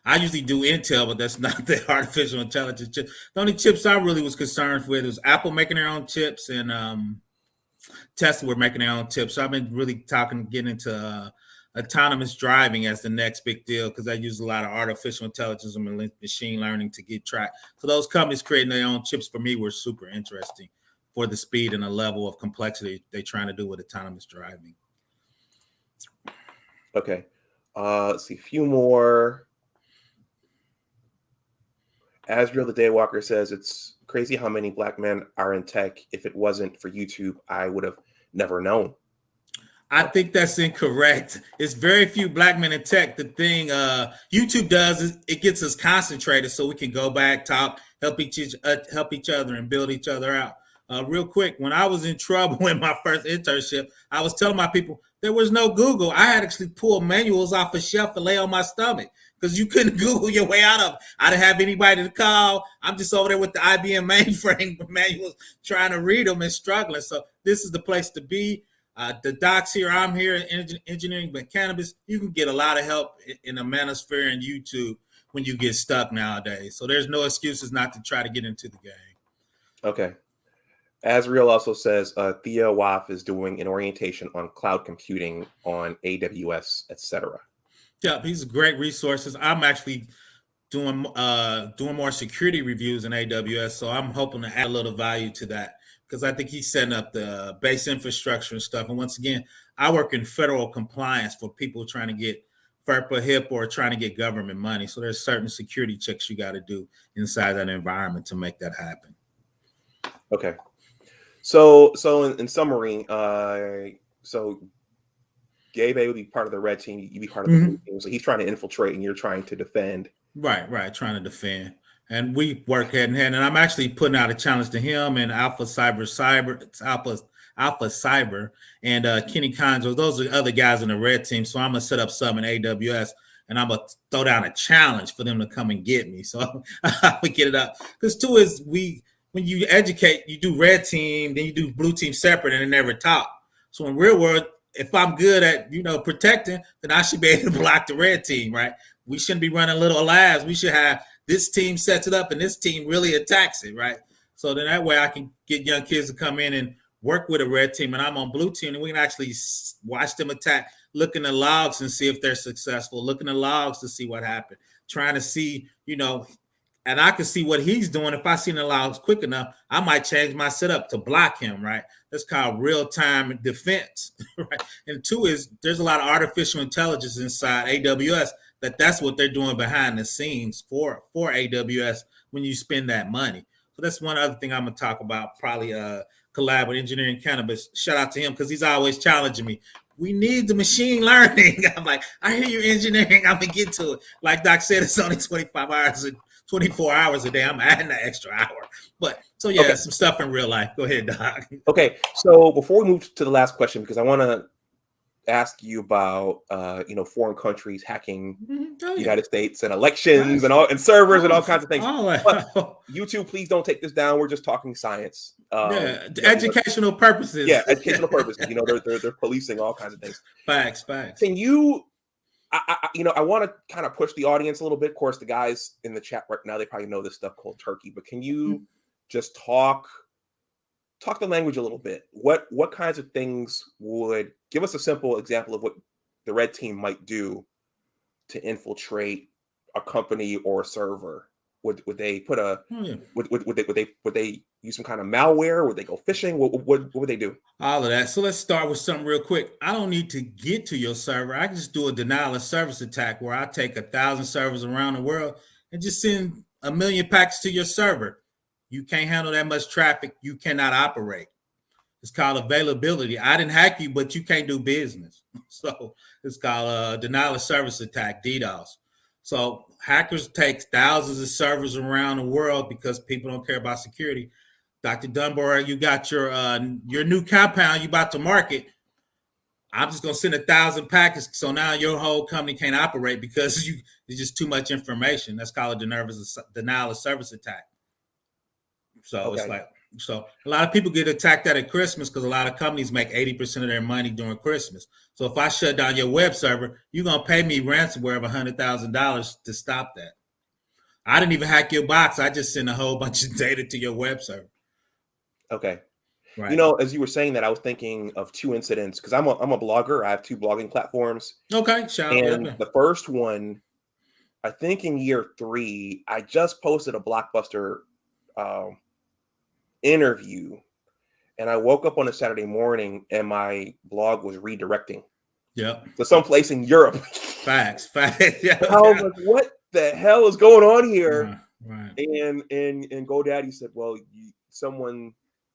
I usually do Intel, but that's not the artificial intelligence chip. The only chips I really was concerned with was Apple making their own chips and Tesla were making their own chips. So I've been really getting into autonomous driving as the next big deal because I use a lot of artificial intelligence and machine learning to get track. So those companies creating their own chips for me were super interesting for the speed and the level of complexity they're trying to do with autonomous driving. Okay. Let's see, a few more. Azriel the Daywalker says, it's crazy how many Black men are in tech. If it wasn't for YouTube, I would have never known. I think that's incorrect. It's very few Black men in tech. The thing YouTube does is it gets us concentrated so we can go back, talk, help each other and build each other out. Real quick, when I was in trouble in my first internship, I was telling my people there was no Google. I had actually pulled manuals off a shelf and lay on my stomach because you couldn't Google your way out of it. I didn't have anybody to call. I'm just over there with the IBM mainframe manuals trying to read them and struggling. So this is the place to be. The docs here, I'm here in engineering, but cannabis, you can get a lot of help in the manosphere and YouTube when you get stuck nowadays. So there's no excuses not to try to get into the game. Okay. Azriel also says Theo Waff is doing an orientation on cloud computing on AWS, etc. Yeah, these are great resources. I'm actually doing more security reviews in AWS, so I'm hoping to add a little value to that because I think he's setting up the base infrastructure and stuff. And once again, I work in federal compliance for people trying to get FERPA, HIP, or trying to get government money. So there's certain security checks you got to do inside that environment to make that happen. Okay. So in summary, so Gabe A would be part of the red team, you'd be part of the blue team. So he's trying to infiltrate and you're trying to defend. Right, trying to defend. And we work hand in hand. And I'm actually putting out a challenge to him and Alpha Cyber, and Kenny Conjo. Those are the other guys in the red team. So I'm gonna set up some in AWS and I'm gonna throw down a challenge for them to come and get me. So I would get it up. Because two is when you educate, you do red team, then you do blue team separate, and they never talk. So in real world, if I'm good at protecting, then I should be able to block the red team, right? We shouldn't be running little labs. We should have this team sets it up and this team really attacks it, right? So then that way I can get young kids to come in and work with a red team, and I'm on blue team, and we can actually watch them attack, look in the logs and see if they're successful, look in the logs to see what happened, trying to see, and I can see what he's doing. If I see the logs quick enough, I might change my setup to block him, right? That's called real-time defense, right? And two is there's a lot of artificial intelligence inside AWS that's what they're doing behind the scenes for AWS when you spend that money. So that's one other thing I'm gonna talk about, probably collab with Engineering Cannabis. Shout out to him because he's always challenging me. We need the machine learning. I'm like, I hear you engineering. I'm gonna get to it. Like Doc said, it's only 25 hours and 24 hours a day. I'm adding an extra hour. But so yeah, some stuff in real life. Go ahead, Doc. Okay. So before we move to the last question, because I want to ask you about foreign countries hacking the United States and elections and servers and all kinds of things. But YouTube, please don't take this down. We're just talking science. Educational purposes. Yeah, educational purposes. They're policing all kinds of things. Facts. Can you? I want to kind of push the audience a little bit. Of course, the guys in the chat right now, they probably know this stuff called turkey. But can you just talk the language a little bit? What kinds of things would give us a simple example of what the red team might do to infiltrate a company or a server? Would they put a would they use some kind of malware? Would they go phishing? What would they do? All of that. So let's start with something real quick. I don't need to get to your server. I can just do a denial of service attack where I take 1,000 servers around the world and just send 1 million packets to your server. You can't handle that much traffic. You cannot operate. It's called availability. I didn't hack you, but you can't do business. So it's called denial of service attack, DDoS. So hackers take thousands of servers around the world because people don't care about security. Dr. Dunbar, you got your new compound you about to market. I'm just gonna send 1,000 packets, so now your whole company can't operate because there's just too much information. That's called a denial of service attack. So It's like, so a lot of people get attacked at Christmas because a lot of companies make 80% of their money during Christmas. So if I shut down your web server, you're gonna pay me ransomware of $100,000 to stop that. I didn't even hack your box. I just sent a whole bunch of data to your web server. Okay. Right. As you were saying that, I was thinking of two incidents because I'm a blogger. I have 2 blogging platforms. Okay, shout out. The first one, I think in year 3, I just posted a Blockbuster interview, and I woke up on a Saturday morning and my blog was redirecting. Yeah. To someplace in Europe. Facts. Yeah. I was like, what the hell is going on here? Right. And GoDaddy said, well,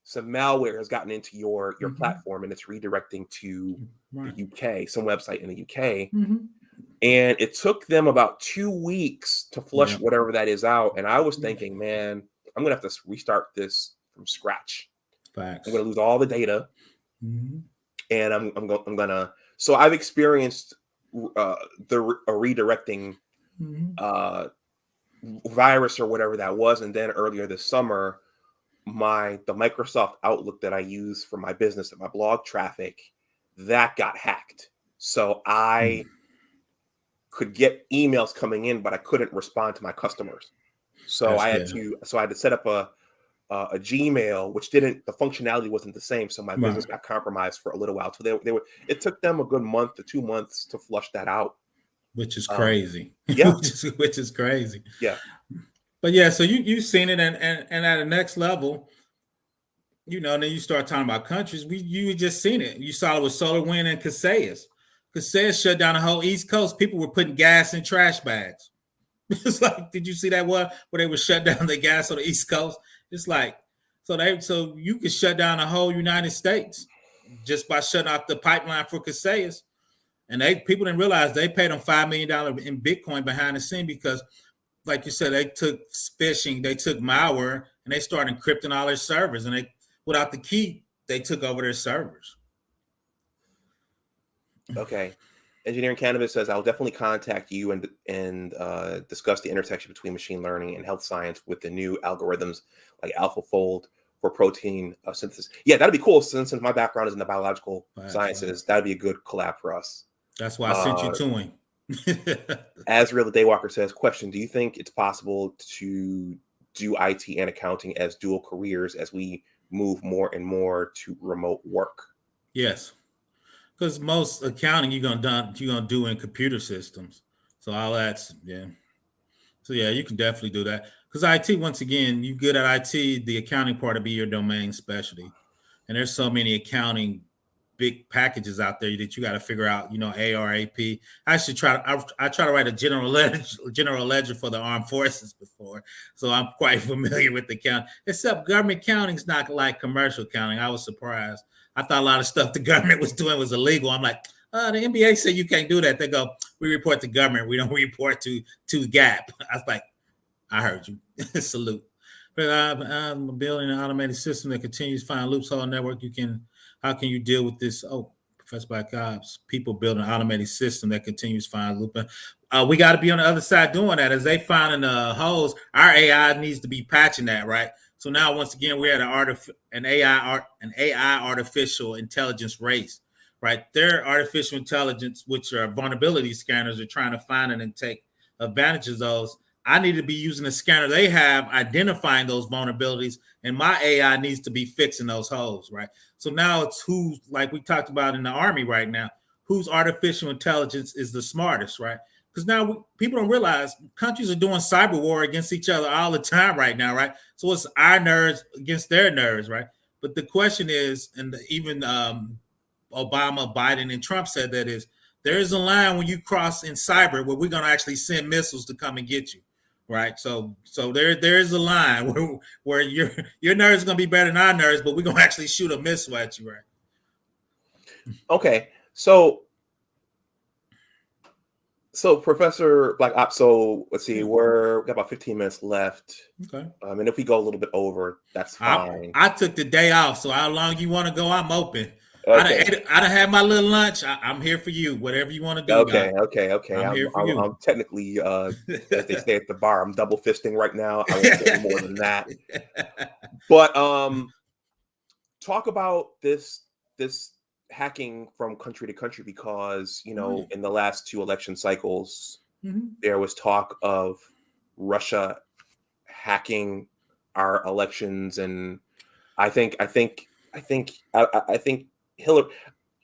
some malware has gotten into your platform and it's redirecting to the UK, some website in the UK. And it took them about 2 weeks to flush whatever that is out. And I was thinking, man, I'm going to have to restart this from scratch. Facts. I'm going to lose all the data. And I'm going to, so I've experienced a redirecting virus or whatever that was. And then earlier this summer, the Microsoft Outlook that I use for my business and my blog traffic, that got hacked. So I could get emails coming in, but I couldn't respond to my customers. So I had to set up a Gmail, which the functionality wasn't the same. So my business got compromised for a little while. So it took them a good month to 2 months to flush that out. Which is crazy. Yeah. which is crazy. Yeah. But yeah, so you've seen it, and at the next level, and then you start talking about countries. You just seen it. You saw it with SolarWind and Kaseya's. Kaseya shut down the whole East Coast. People were putting gas in trash bags. It's like, did you see that one where they were shut down the gas on the East Coast? It's like, so you could shut down the whole United States just by shutting off the pipeline for Kaseya's. And people didn't realize they paid them $5 million in Bitcoin behind the scene because, like you said, they took phishing, they took malware, and they started encrypting all their servers. And without the key, they took over their servers. Okay. Engineering Cannabis says, I'll definitely contact you and discuss the intersection between machine learning and health science with the new algorithms like AlphaFold for protein synthesis. Yeah, that'd be cool. Since my background is in the biological sciences, that'd be a good collab for us. That's why I sent you to him. Azrael the Daywalker says, question, do you think it's possible to do IT and accounting as dual careers as we move more and more to remote work? Yes. Because most accounting you're gonna do in computer systems. So all that's So yeah, you can definitely do that. Because IT, once again, you good at IT, the accounting part will be your domain specialty. And there's so many accounting big packages out there that you got to figure out, ARAP. I should I try to write a general ledger for the armed forces before. So I'm quite familiar with the accounting, except government accounting is not like commercial accounting. I was surprised. I thought a lot of stuff the government was doing was illegal. I'm like, the NBA said you can't do that. They go, we report to government. We don't report to GAP. I was like, I heard you. Salute. But I'm building an automated system that continues to find loophole network. How can you deal with this? Oh, Professor Black Ops, people building an automated system that continues to find looping. We got to be on the other side doing that. As they finding the holes, our AI needs to be patching that, right? So now, once again, we're at an AI artificial intelligence race, right? Their artificial intelligence, which are vulnerability scanners, are trying to find and take advantage of those. I need to be using the scanner they have, identifying those vulnerabilities, and my AI needs to be fixing those holes, right? So now it's who's, like we talked about in the Army right now, whose artificial intelligence is the smartest, right? Because now people don't realize countries are doing cyber war against each other all the time right now, right? So it's our nerds against their nerds, right? But the question is, and even Obama, Biden, and Trump said that is, there is a line when you cross in cyber where we're going to actually send missiles to come and get you. Right, so there is a line where your nerds is gonna be better than our nerds, but we're gonna actually shoot a missile at you, right? Okay, so Professor Black Ops. So let's see, we got about 15 minutes left. Okay, and if we go a little bit over, that's fine. I took the day off, so how long you want to go? I'm open. Okay. I done had my little lunch. I'm here for you. Whatever you want to do. Okay, guys. okay. I'm here for you. I'm technically, as they say at the bar, I'm double fisting right now. I won't say more than that. But talk about this hacking from country to country, because in the last 2 election cycles, there was talk of Russia hacking our elections, and I think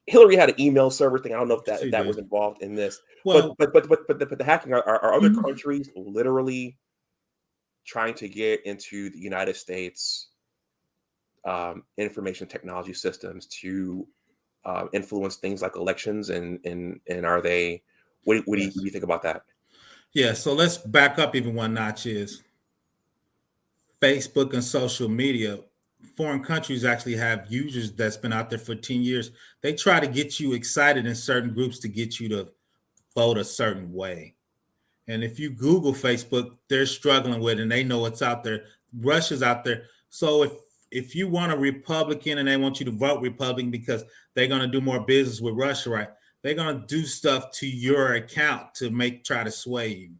Hillary had an email server thing. I don't know if that was involved in this. Well, but the hacking are other countries literally trying to get into the United States information technology systems to influence things like elections, and are they? What do you think about that? Yeah, so let's back up even one notch. Is Facebook and social media. Foreign countries actually have users that's been out there for 10 years. They try to get you excited in certain groups to get you to vote a certain way. And if you Google Facebook, they're struggling with it, and they know it's out there. Russia's out there. So if you want a Republican and they want you to vote Republican because they're going to do more business with Russia, right? They're going to do stuff to your account to try to sway you,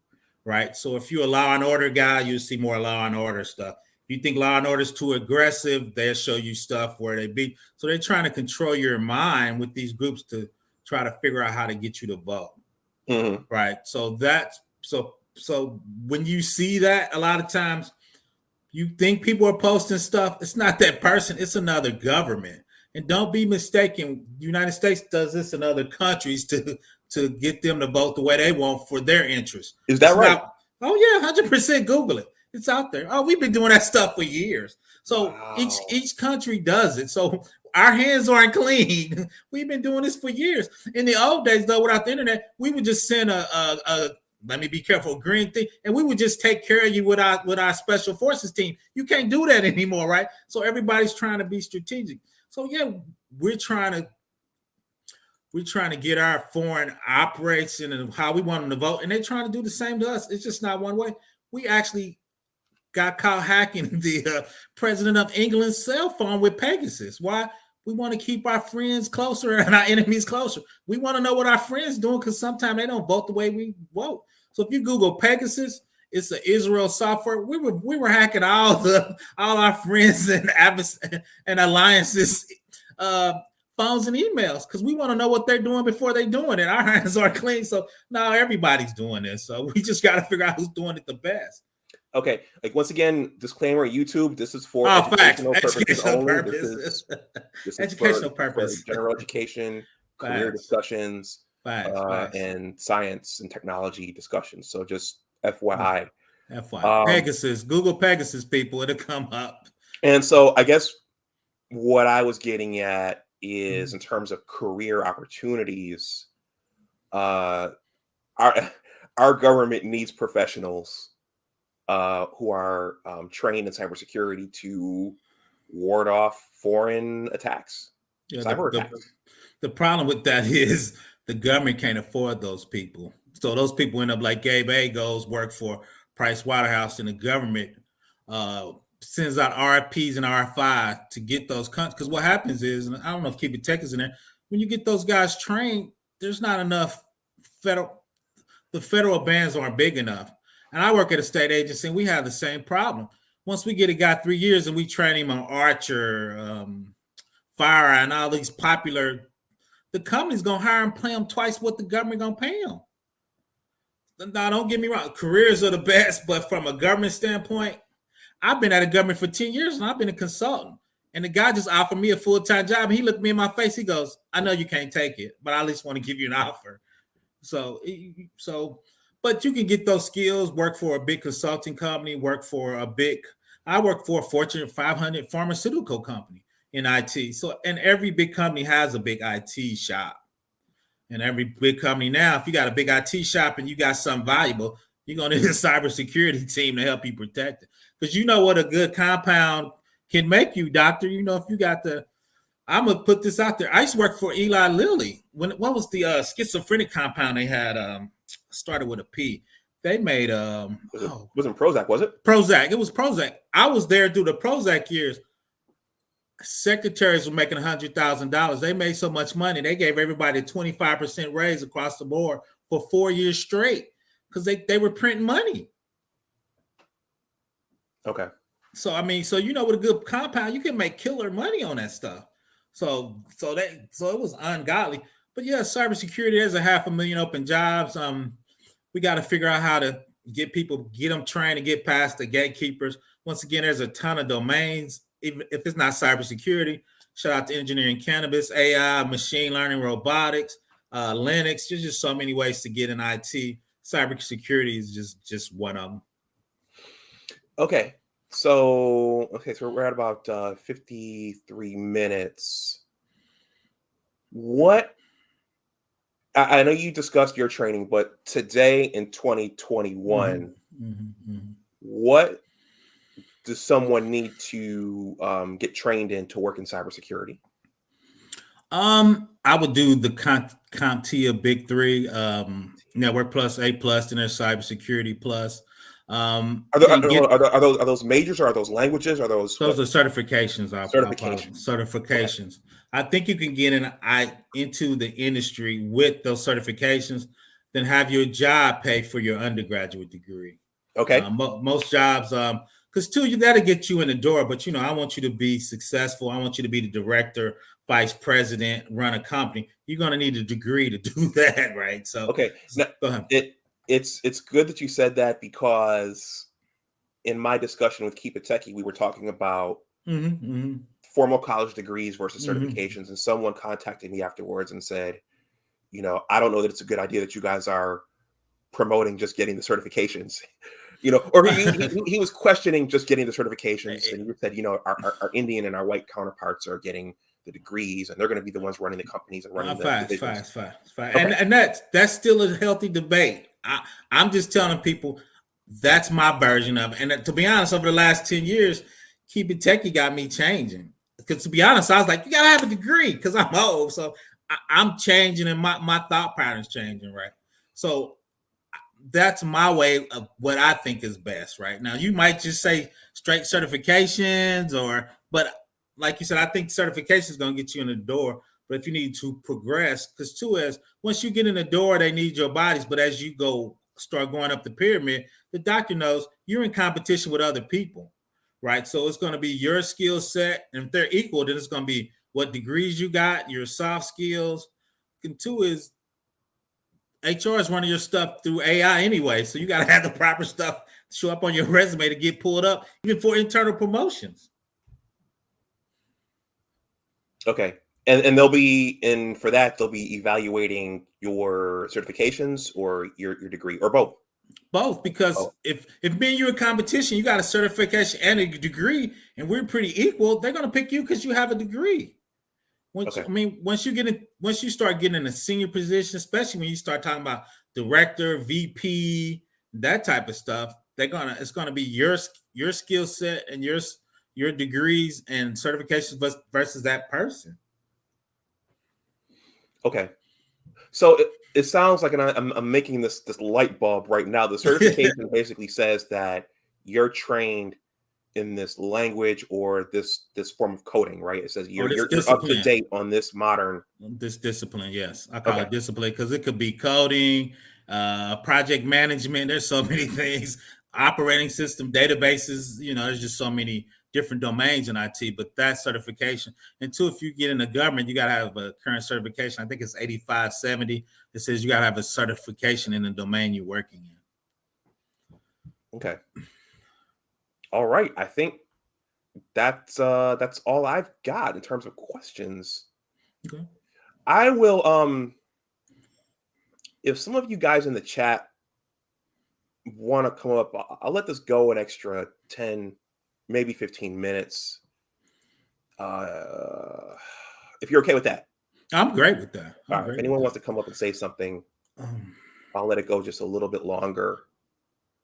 right? So if you're a Law and Order guy, you'll see more Law and Order stuff. If you think Law and Order is too aggressive, they'll show you stuff where they be. So they're trying to control your mind with these groups to try to figure out how to get you to vote, right? So that's so when you see that, a lot of times you think people are posting stuff. It's not that person. It's another government. And don't be mistaken. The United States does this in other countries to get them to vote the way they want for their interests. Is that right? Oh yeah, 100%. Google it. It's out there. Oh, we've been doing that stuff for years. So each country does it. So our hands aren't clean. We've been doing this for years. In the old days, though, without the internet, we would just send a let me be careful, green thing, and we would just take care of you with our special forces team. You can't do that anymore, right? So everybody's trying to be strategic. So yeah, we're trying to get our foreign operation and how we want them to vote, and they're trying to do the same to us. It's just not one way. We actually got caught hacking the president of England's cell phone with Pegasus. Why? We want to keep our friends closer and our enemies closer. We want to know what our friends doing, because sometimes they don't vote the way we vote. So if you Google Pegasus, it's an Israel software. We were hacking all our friends and alliances phones and emails, because we want to know what they're doing before they're doing it. Our hands are clean. So now everybody's doing this. So we just got to figure out who's doing it the best. Okay, like once again, disclaimer: YouTube. This is for educational purposes only. This is educational purpose, for general education, career discussions, and science and technology discussions. So just FYI. FY Pegasus, Google Pegasus, people, it'll come up. And so I guess what I was getting at is Mhm. in terms of career opportunities, uh, our our government needs professionals who are trained in cybersecurity to ward off foreign attacks, Yeah, cyber attacks. the problem with that is the government can't afford those people. So those people end up like Gabe A goes work for Price Waterhouse, and the government uh, sends out RFPs and RFI to get those because what happens is, and I don't know if Keep It Tech is in there, when you get those guys trained, there's not enough federal the federal bans aren't big enough. And I work at a state agency and we have the same problem. Once we get a guy 3 years and we train him on Archer, Fire, and all these popular, the company's gonna hire him, pay him twice what the government gonna pay him. Now, don't get me wrong, careers are the best, but from a government standpoint, I've been at a government for 10 years and I've been a consultant. And the guy just offered me a full-time job. And he looked me in my face. He goes, I know you can't take it, but I at least want to give you an offer. So, but you can get those skills, work for a big consulting company, I work for a Fortune 500 pharmaceutical company in IT. So, and every big company has a big IT shop. And every big company now, if you got a big IT shop and you got something valuable, you're going to need a cybersecurity team to help you protect it. Because you know what a good compound can make you, doctor. You know, if you got I'm gonna put this out there. I used to work for Eli Lilly. What was the schizophrenic compound they had? Started with a P. They made Wasn't Prozac, was it? Prozac. It was Prozac. I was there through the Prozac years. Secretaries were making $100,000. They made so much money. They gave everybody a 25% raise across the board for 4 years straight because they were printing money. Okay. So I mean, so you know, with a good compound, you can make killer money on that stuff. So it was ungodly. But yeah, cybersecurity, there's a 500,000 open jobs. We got to figure out how to get them trained to get past the gatekeepers. Once again, there's a ton of domains. Even if it's not cybersecurity, shout out to engineering, cannabis, AI, machine learning, robotics, Linux. There's just so many ways to get in IT. Cybersecurity is just one of them. Okay. So we're at about 53 minutes. What I know you discussed your training, but today in 2021, what does someone need to get trained in to work in cybersecurity? I would do the CompTIA Big Three, Network Plus, A Plus, and there's Cybersecurity Plus. Are those majors or are those languages? Are those are certifications? Certifications. Certifications. Okay. I think you can get into the industry with those certifications, then have your job pay for your undergraduate degree. Okay. Most jobs, because too, that'll get you in the door. But I want you to be successful. I want you to be the director, vice president, run a company. You're going to need a degree to do that, right? So okay, now, go ahead. It's good that you said that because in my discussion with Keep It Techie, we were talking about formal college degrees versus certifications, and someone contacted me afterwards and said, I don't know that it's a good idea that you guys are promoting just getting the certifications, or he was questioning just getting the certifications, and he said, our Indian and our white counterparts are getting the degrees, and they're going to be the ones running the companies and running the divisions. Fine. Okay. And that's still a healthy debate. I'm just telling people that's my version of it. And to be honest, over the last 10 years, Keep It Techie got me changing. Because to be honest, I was like, you got to have a degree because I'm old. So I'm changing and my thought pattern's changing, right? So that's my way of what I think is best, right? Now, you might just say straight certifications but like you said, I think certification is going to get you in the door. But if you need to progress, because once you get in the door, they need your bodies. But as you start going up the pyramid, the doctor knows you're in competition with other people, right? So it's going to be your skill set. And if they're equal, then it's going to be what degrees you got, your soft skills. And two is HR is running your stuff through AI anyway. So you got to have the proper stuff show up on your resume to get pulled up, even for internal promotions. Okay. And they'll be they'll be evaluating your certifications or your degree or both. Both, because Oh, if me and you in competition, you got a certification and a degree, and we're pretty equal, they're gonna pick you because you have a degree. Once okay. I mean, once you start getting in a senior position, especially when you start talking about director, VP, that type of stuff, it's gonna be your skill set and your degrees and certifications versus that person. Okay. So it sounds like, and I'm making this light bulb right now. The certification basically says that you're trained in this language or this form of coding, right? It says Or this you're up to discipline. date on this modern. This discipline, yes, I call Okay. it discipline because it could be coding, project management. There's so many things, operating system, databases. There's just so many different domains in IT. But that certification, and two, if you get in the government, you got to have a current certification. I think it's 8570. It says you got to have a certification in the domain you're working in. Okay. All right. I think that's all I've got in terms of questions. Okay. I will if some of you guys in the chat want to come up, I'll let this go an extra 10, maybe 15 minutes. If you're okay with that. I'm great with that. All I'm right. If great with anyone that. wants to come up and say something, Um, I'll let it go just a little bit longer.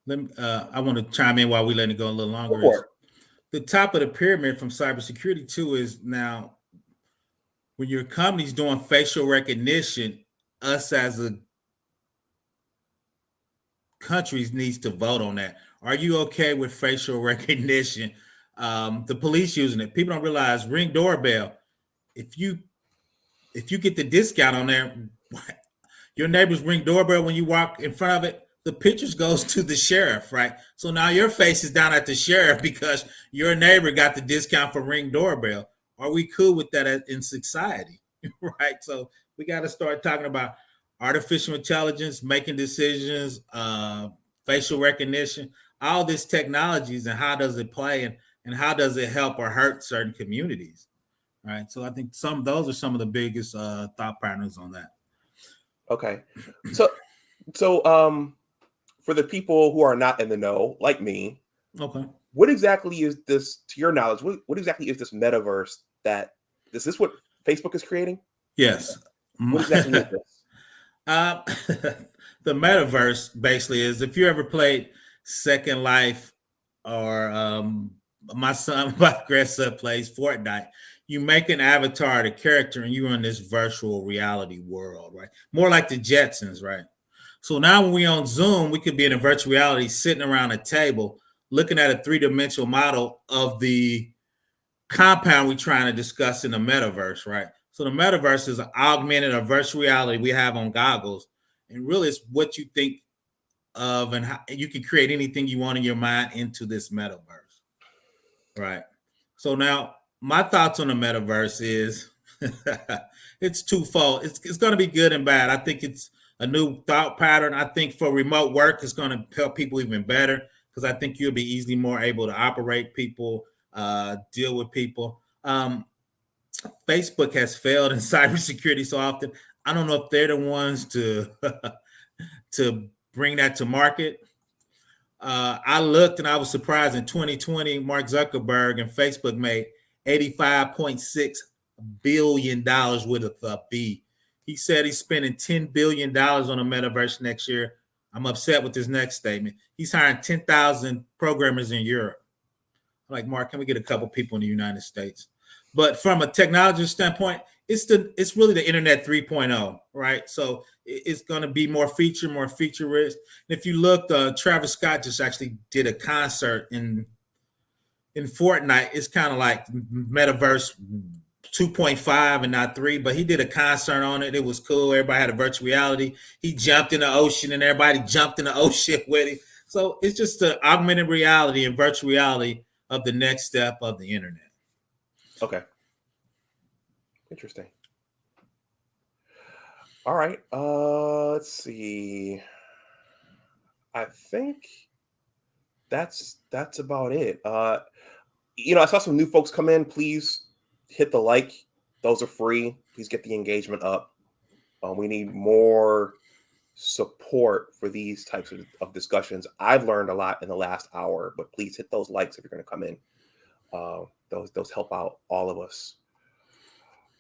I want to chime in while we let it go a little Go longer. for Is it. the top of the pyramid from cybersecurity too is now when your company's doing facial recognition, us as a country needs to vote on that. Are you okay with facial recognition? The police using it. People don't realize Ring doorbell. If you get the discount on there, your neighbor's Ring doorbell when you walk in front of it, the pictures goes to the sheriff, right? So now your face is down at the sheriff because your neighbor got the discount for Ring doorbell. Are we cool with that in society? Right? So we got to start talking about artificial intelligence, making decisions, facial recognition, all these technologies, and how does it play, and how does it help or hurt certain communities? Right. So I think those are some of the biggest thought partners on that. Okay. So for the people who are not in the know, like me, Okay. what exactly is this, to your knowledge, what exactly is this metaverse that is this what Facebook is creating? Yes. What exactly is this? uh, the metaverse basically is if you ever played Second Life or my son, my grandson plays Fortnite. You make an avatar, the character, and you're in this virtual reality world, right? More like the Jetsons, right? So now when we on Zoom, we could be in a virtual reality sitting around a table looking at a three-dimensional model of the compound we're trying to discuss in the metaverse, right? So the metaverse is an augmented or virtual reality we have on goggles. And really it's what you think of and how you can create anything you want in your mind into this metaverse. Right. So now my thoughts on the metaverse is it's twofold. It's going to be good and bad. I think it's a new thought pattern. I think for remote work, it's going to help people even better because I think you'll be easily more able to operate people, deal with people. Facebook has failed in cybersecurity so often. I don't know if they're the ones to to bring that to market. I looked and I was surprised in 2020, Mark Zuckerberg and Facebook made $85.6 billion with a B. He said he's spending $10 billion on a metaverse next year. I'm upset with his next statement. He's hiring 10,000 programmers in Europe. I'm like, Mark, can we get a couple people in the United States? But from a technology standpoint, it's really the internet 3.0, right? So it's going to be more feature rich. And if you look, Travis Scott just actually did a concert in Fortnite. It's kind of like Metaverse 2.5 and not 3, but he did a concert on it. It was cool. Everybody had a virtual reality. He jumped in the ocean and everybody jumped in the ocean with him. So it's just the augmented reality and virtual reality of the next step of the internet. Okay. Interesting. All right. Let's see. I think that's about it. I saw some new folks come in. Please hit the like. Those are free. Please get the engagement up. We need more support for these types of discussions. I've learned a lot in the last hour, but please hit those likes if you're going to come in. Those help out all of us.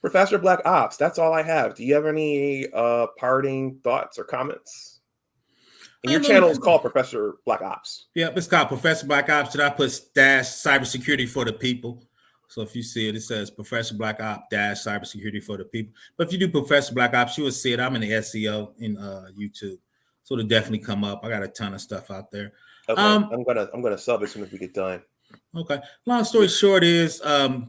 Professor Black Ops, that's all I have. Do you have any parting thoughts or comments? And your channel is called Professor Black Ops. Yep, it's called Professor Black Ops. Should I put dash cybersecurity for the people? So if you see it, it says Professor Black Ops dash cybersecurity for the people. But if you do Professor Black Ops, you will see it. I'm in the SEO in YouTube, so it'll definitely come up. I got a ton of stuff out there. Okay, I'm gonna sub as soon as we get done. Okay. Long story short is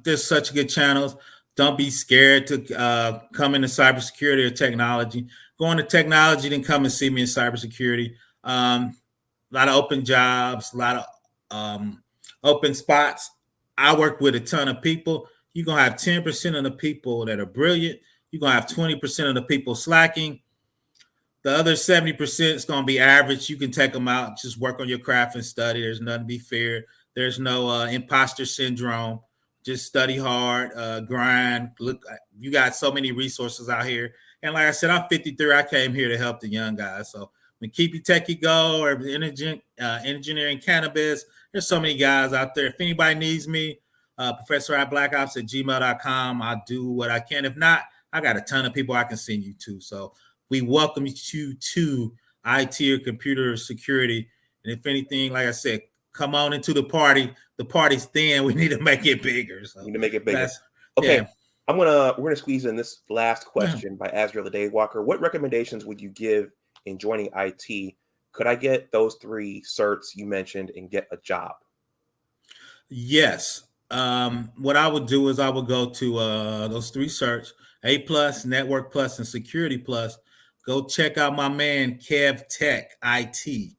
there's such good channels. Don't be scared to come into cybersecurity or technology. Go into technology, then come and see me in cybersecurity. A lot of open jobs, a lot of open spots. I work with a ton of people. You're going to have 10% of the people that are brilliant. You're going to have 20% of the people slacking. The other 70% is going to be average. You can take them out. Just work on your craft and study. There's nothing to be feared. There's no imposter syndrome. Just study hard, grind. Look, you got so many resources out here. And like I said, I'm 53. I came here to help the young guys. So when Keep Your Techie Go or engineering cannabis, there's so many guys out there. If anybody needs me, professor@blackops@gmail.com. I'll do what I can. If not, I got a ton of people I can send you to. So we welcome you to IT or computer security. And if anything, like I said, come on into the party. The party's thin. We need to make it bigger. So we need to make it bigger. Okay. Yeah. We're gonna squeeze in this last question by Azrael the Daywalker. What recommendations would you give in joining IT? Could I get those 3 certs you mentioned and get a job? Yes. What I would do is I would go to those 3 certs, A+, Network Plus, and Security Plus. Go check out my man, Kev Tech IT.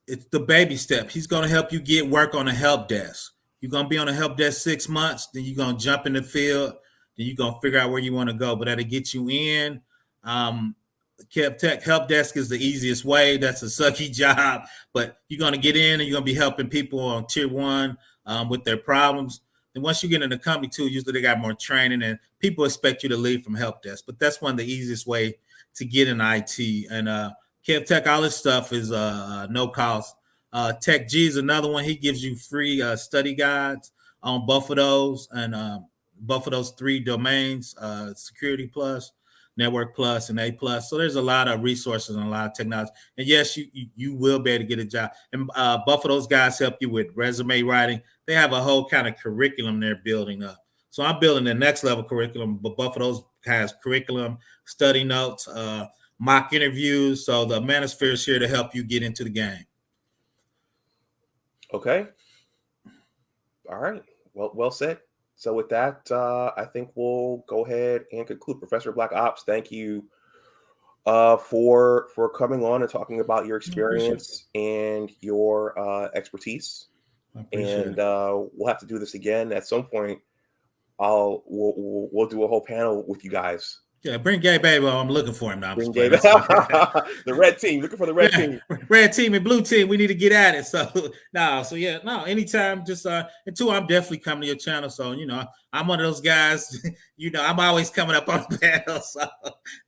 It's the baby step. He's going to help you get work on a help desk. You're going to be on a help desk 6 months. Then you're going to jump in the field. Then you're going to figure out where you want to go. But that'll get you in. Kev Tech help desk is the easiest way. That's a sucky job. But you're going to get in and you're going to be helping people on tier 1 with their problems. And once you get in the company too, usually they got more training and people expect you to lead from help desk. But that's one of the easiest way to get in IT. And Kev Tech, all this stuff is no cost. Tech G is another one. He gives you free study guides on both of those and both of those 3 domains, Security Plus, Network Plus, and A Plus. So there's a lot of resources and a lot of technology. And yes, you will be able to get a job. And both of those guys help you with resume writing. They have a whole kind of curriculum they're building up. So I'm building the next level curriculum, but both of those has curriculum, study notes, mock interviews. So the Manosphere is here to help you get into the game. Okay. All right. Well said. So with that, I think we'll go ahead and conclude. Professor Black Ops, thank you for coming on and talking about your experience and your expertise. And we'll have to do this again at some point. We'll do a whole panel with you guys. Yeah, bring Gabe A. I'm looking for him now. Bring Gabe A. The red team, looking for the red team. Red team and blue team, we need to get at it. So anytime. Just and 2, I'm definitely coming to your channel. So I'm one of those guys. I'm always coming up on the panel. So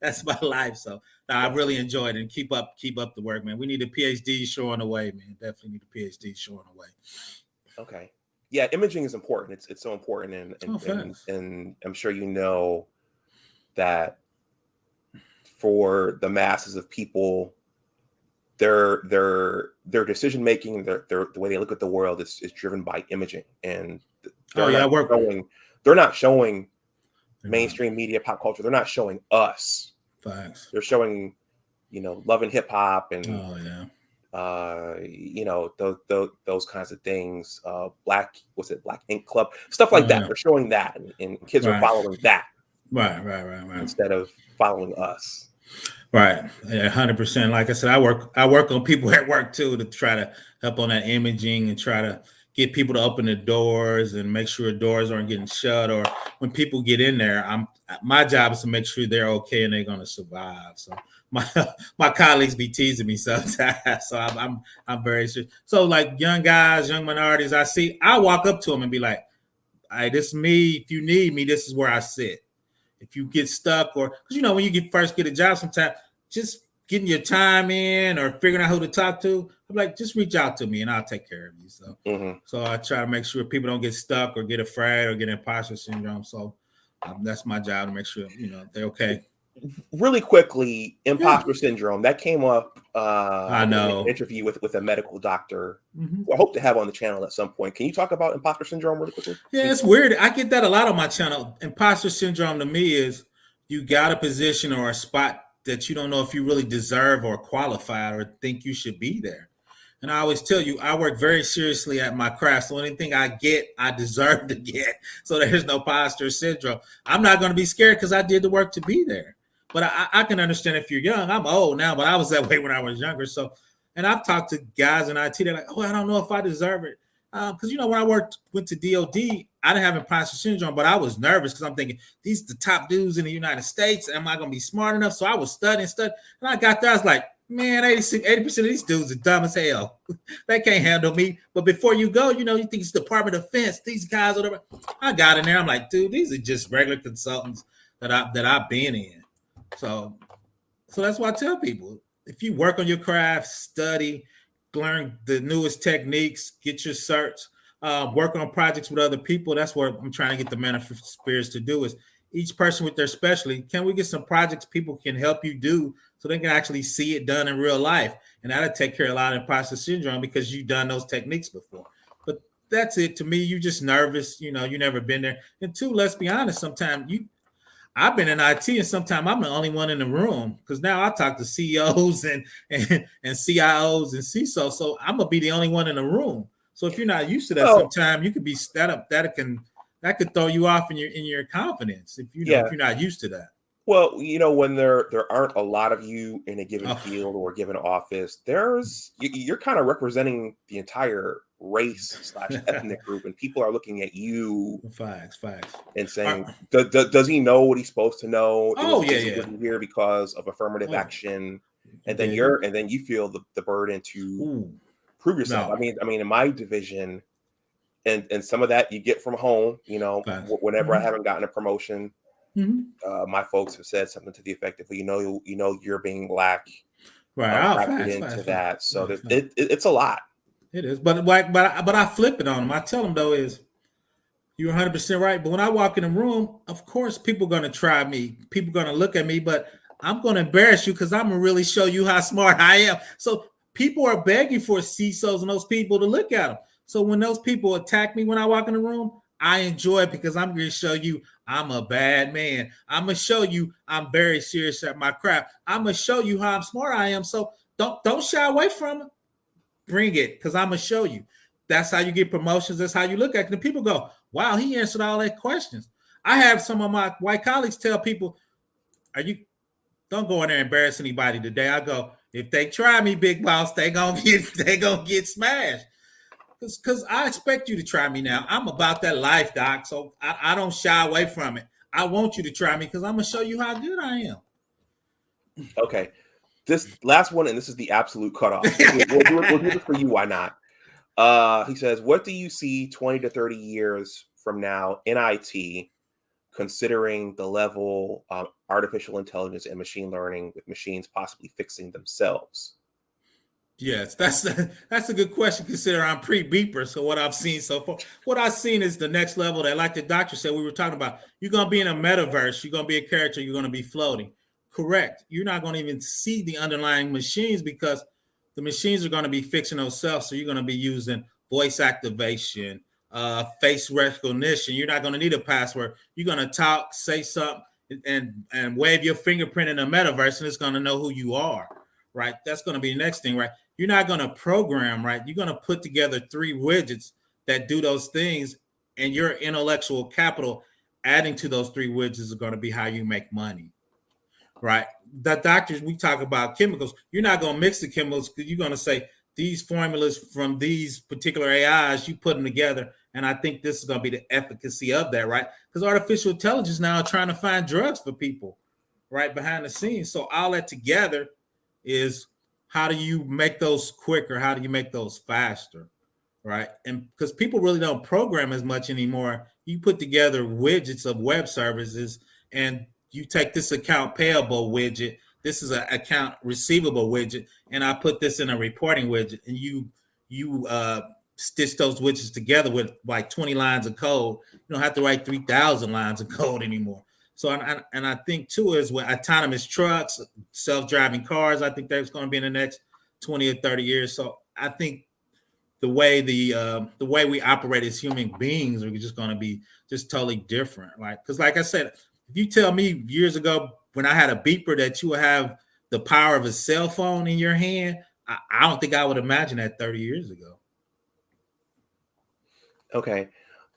that's my life. So I really enjoyed it. And keep up the work, man. We need a PhD showing the way, man. Definitely need a PhD showing the way. Okay. Yeah, imaging is important. It's so important, and I'm sure that for the masses of people, their decision making, the way they look at the world is driven by imaging, and they're not showing mainstream media, pop culture. They're not showing us. Facts. They're showing, Love and Hip Hop and those kinds of things. Black Ink Club, stuff like that. They're showing that, and kids are following that. Right. Instead of following us. Right. 100%. Like I said, I work on people at work too to try to help on that imaging and try to get people to open the doors and make sure doors aren't getting shut. Or when people get in there, my job is to make sure they're okay and they're going to survive. So my colleagues be teasing me sometimes. So I'm very serious. So like young guys, young minorities, I walk up to them and be like, all right, this is me. If you need me, this is where I sit. If you get stuck, or because when you first get a job, sometimes just getting your time in or figuring out who to talk to, I'm like, just reach out to me and I'll take care of you. So, so I try to make sure people don't get stuck or get afraid or get imposter syndrome. So that's my job to make sure they're okay. Really quickly, imposter syndrome that came up. I know. An interview with a medical doctor. Who I hope to have on the channel at some point. Can you talk about imposter syndrome really quickly? Yeah, it's weird. I get that a lot on my channel. Imposter syndrome to me is you got a position or a spot that you don't know if you really deserve or qualify or think you should be there. And I always tell you, I work very seriously at my craft. So anything I get, I deserve to get. So there's no imposter syndrome. I'm not going to be scared because I did the work to be there. But I can understand if you're young. I'm old now, but I was that way when I was younger. So, and I've talked to guys in IT. They're like, "Oh, I don't know if I deserve it." Because when I went to DOD, I didn't have imposter syndrome, but I was nervous because I'm thinking these are the top dudes in the United States. Am I going to be smart enough? So I was studying, and I got there. I was like, man, 80% of these dudes are dumb as hell. They can't handle me. But before you go, you think it's Department of Defense, these guys, whatever. I got in there. I'm like, dude, these are just regular consultants that I've been in. So that's why I tell people, if you work on your craft, study, learn the newest techniques, get your certs, work on projects with other people. That's what I'm trying to get the Manifest Spirits to do is each person with their specialty. Can we get some projects people can help you do so they can actually see it done in real life? And that'll take care of a lot of imposter syndrome because you've done those techniques before. But that's it. To me, you're just nervous. You never been there. And two, let's be honest, sometimes I've been in IT and sometimes I'm the only one in the room because now I talk to CEOs and CIOs and CISOs. So I'm gonna be the only one in the room. So if you're not used to that, sometimes you could be that could throw you off in your confidence if if you're not used to that. Well, when there aren't a lot of you in a given field or a given office, you're kind of representing the entire race / ethnic group, and people are looking at you facts and saying, does he know what he's supposed to know? Yeah. Here because of affirmative action, and then you feel the burden to prove yourself. I mean in my division, and some of that you get from home, whenever I haven't gotten a promotion, my folks have said something to the effect of, you're being black, into that. So it's a lot. It is, but I flip it on them. I tell them though is you're 100% right. But when I walk in the room, of course people are gonna try me. People are gonna look at me, but I'm gonna embarrass you because I'm gonna really show you how smart I am. So people are begging for CISOs and those people to look at them. So when those people attack me when I walk in the room, I enjoy it because I'm going to show you I'm a bad man. I'm going to show you I'm very serious at my craft. I'm going to show you how smart I am. So don't shy away from it. Bring it because I'm going to show you. That's how you get promotions. That's how you look at it. And people go, wow, he answered all that questions. I have some of my white colleagues tell people, don't go in there and embarrass anybody today. I go, if they try me, big boss, they gonna get smashed. Because I expect you to try me now. I'm about that life, doc. So I don't shy away from it. I want you to try me because I'm gonna show you how good I am. Okay, this last one, and this is the absolute cutoff. We'll do this for you. Why not? He says, "What do you see 20 to 30 years from now in IT, considering the level of artificial intelligence and machine learning, with machines possibly fixing themselves?" Yes, that's a good question. Considering I'm pre-beeper, so what I've seen so far, what I've seen is the next level. That, like the doctor said, we were talking about. You're gonna be in a metaverse. You're gonna be a character. You're gonna be floating. Correct. You're not gonna even see the underlying machines because the machines are gonna be fixing themselves. So you're gonna be using voice activation, face recognition. You're not gonna need a password. You're gonna talk, say something, and wave your fingerprint in the metaverse, and it's gonna know who you are. Right. That's gonna be the next thing. Right. You're not going to program, right? You're going to put together 3 widgets that do those things, and your intellectual capital adding to those 3 widgets is going to be how you make money, right? The doctors, we talk about chemicals. You're not going to mix the chemicals because you're going to say these formulas from these particular AIs, you put them together, and I think this is going to be the efficacy of that, right? Because artificial intelligence now are trying to find drugs for people, right, behind the scenes. So all that together is, how do you make those quicker? How do you make those faster? Right. And because people really don't program as much anymore, you put together widgets of web services and you take this account payable widget this is an account receivable widget, and I put this in a reporting widget, and you stitch those widgets together with like 20 lines of code. You don't have to write 3,000 lines of code anymore. So, and I think too is with autonomous trucks, self-driving cars, I think there's going to be in the next 20 or 30 years. So I think the way the way we operate as human beings are just going to be just totally different. Like, because like I said, if you tell me years ago when I had a beeper that you would have the power of a cell phone in your hand, I don't think I would imagine that 30 years ago. Okay.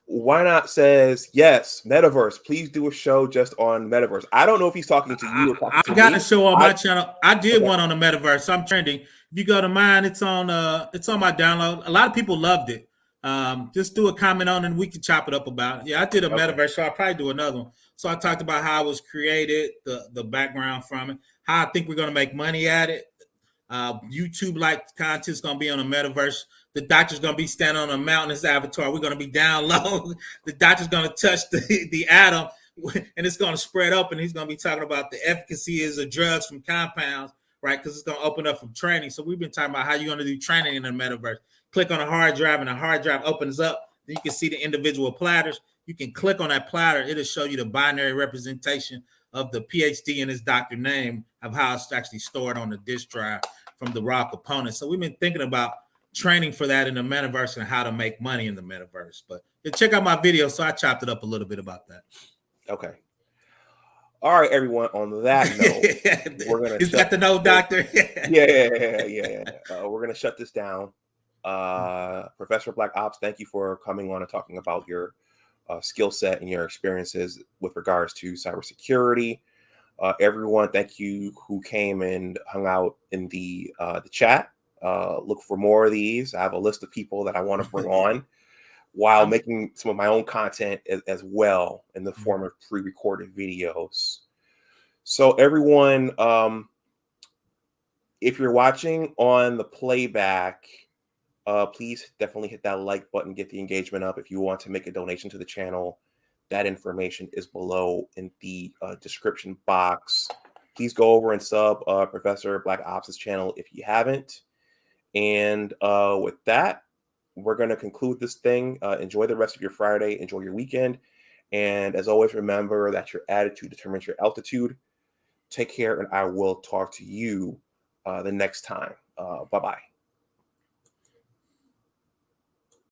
Why Not says, yes, Metaverse. Please do a show just on Metaverse. I don't know if he's talking to you or talking to I got me. a show on my channel. I did Okay. one on the Metaverse. So I'm trending. If you go to mine, it's on my download. A lot of people loved it. Just do a comment on it and we can chop it up about it. Yeah, I did a Metaverse show. I'll probably do another one. So I talked about how it was created, the background from it, how I think we're gonna make money at it. YouTube like content's gonna be on the Metaverse. The doctor's gonna be standing on a mountain as avatar. We're gonna be down low. The doctor's gonna touch the atom, and it's gonna spread up. And he's gonna be talking about the efficacy of drugs from compounds, right? Because it's gonna open up from training. So we've been talking about how you're gonna do training in the Metaverse. Click on a hard drive, and the hard drive opens up. Then you can see the individual platters. You can click on that platter. It'll show you the binary representation of the PhD and his doctor name of how it's actually stored on the disk drive from the raw components. So we've been thinking about training for that in the Metaverse and how to make money in the Metaverse. But check out my video. So I chopped it up a little bit about that. Okay. All right, everyone. On that note, we're gonna. Is that the no doctor? Yeah. We're gonna shut this down. Professor Black Ops, thank you for coming on and talking about your skill set and your experiences with regards to cybersecurity. Everyone, thank you who came and hung out in the chat. Look for more of these. I have a list of people that I want to bring on while making some of my own content as well in the form of pre-recorded videos. So everyone, if you're watching on the playback, please definitely hit that like button, get the engagement up. If you want to make a donation to the channel, that information is below in the description box. Please go over and sub Professor Black Ops' channel if you haven't. And with that, we're going to conclude this thing. Enjoy the rest of your Friday. Enjoy your weekend. And as always, remember that your attitude determines your altitude. Take care, and I will talk to you the next time. Bye-bye.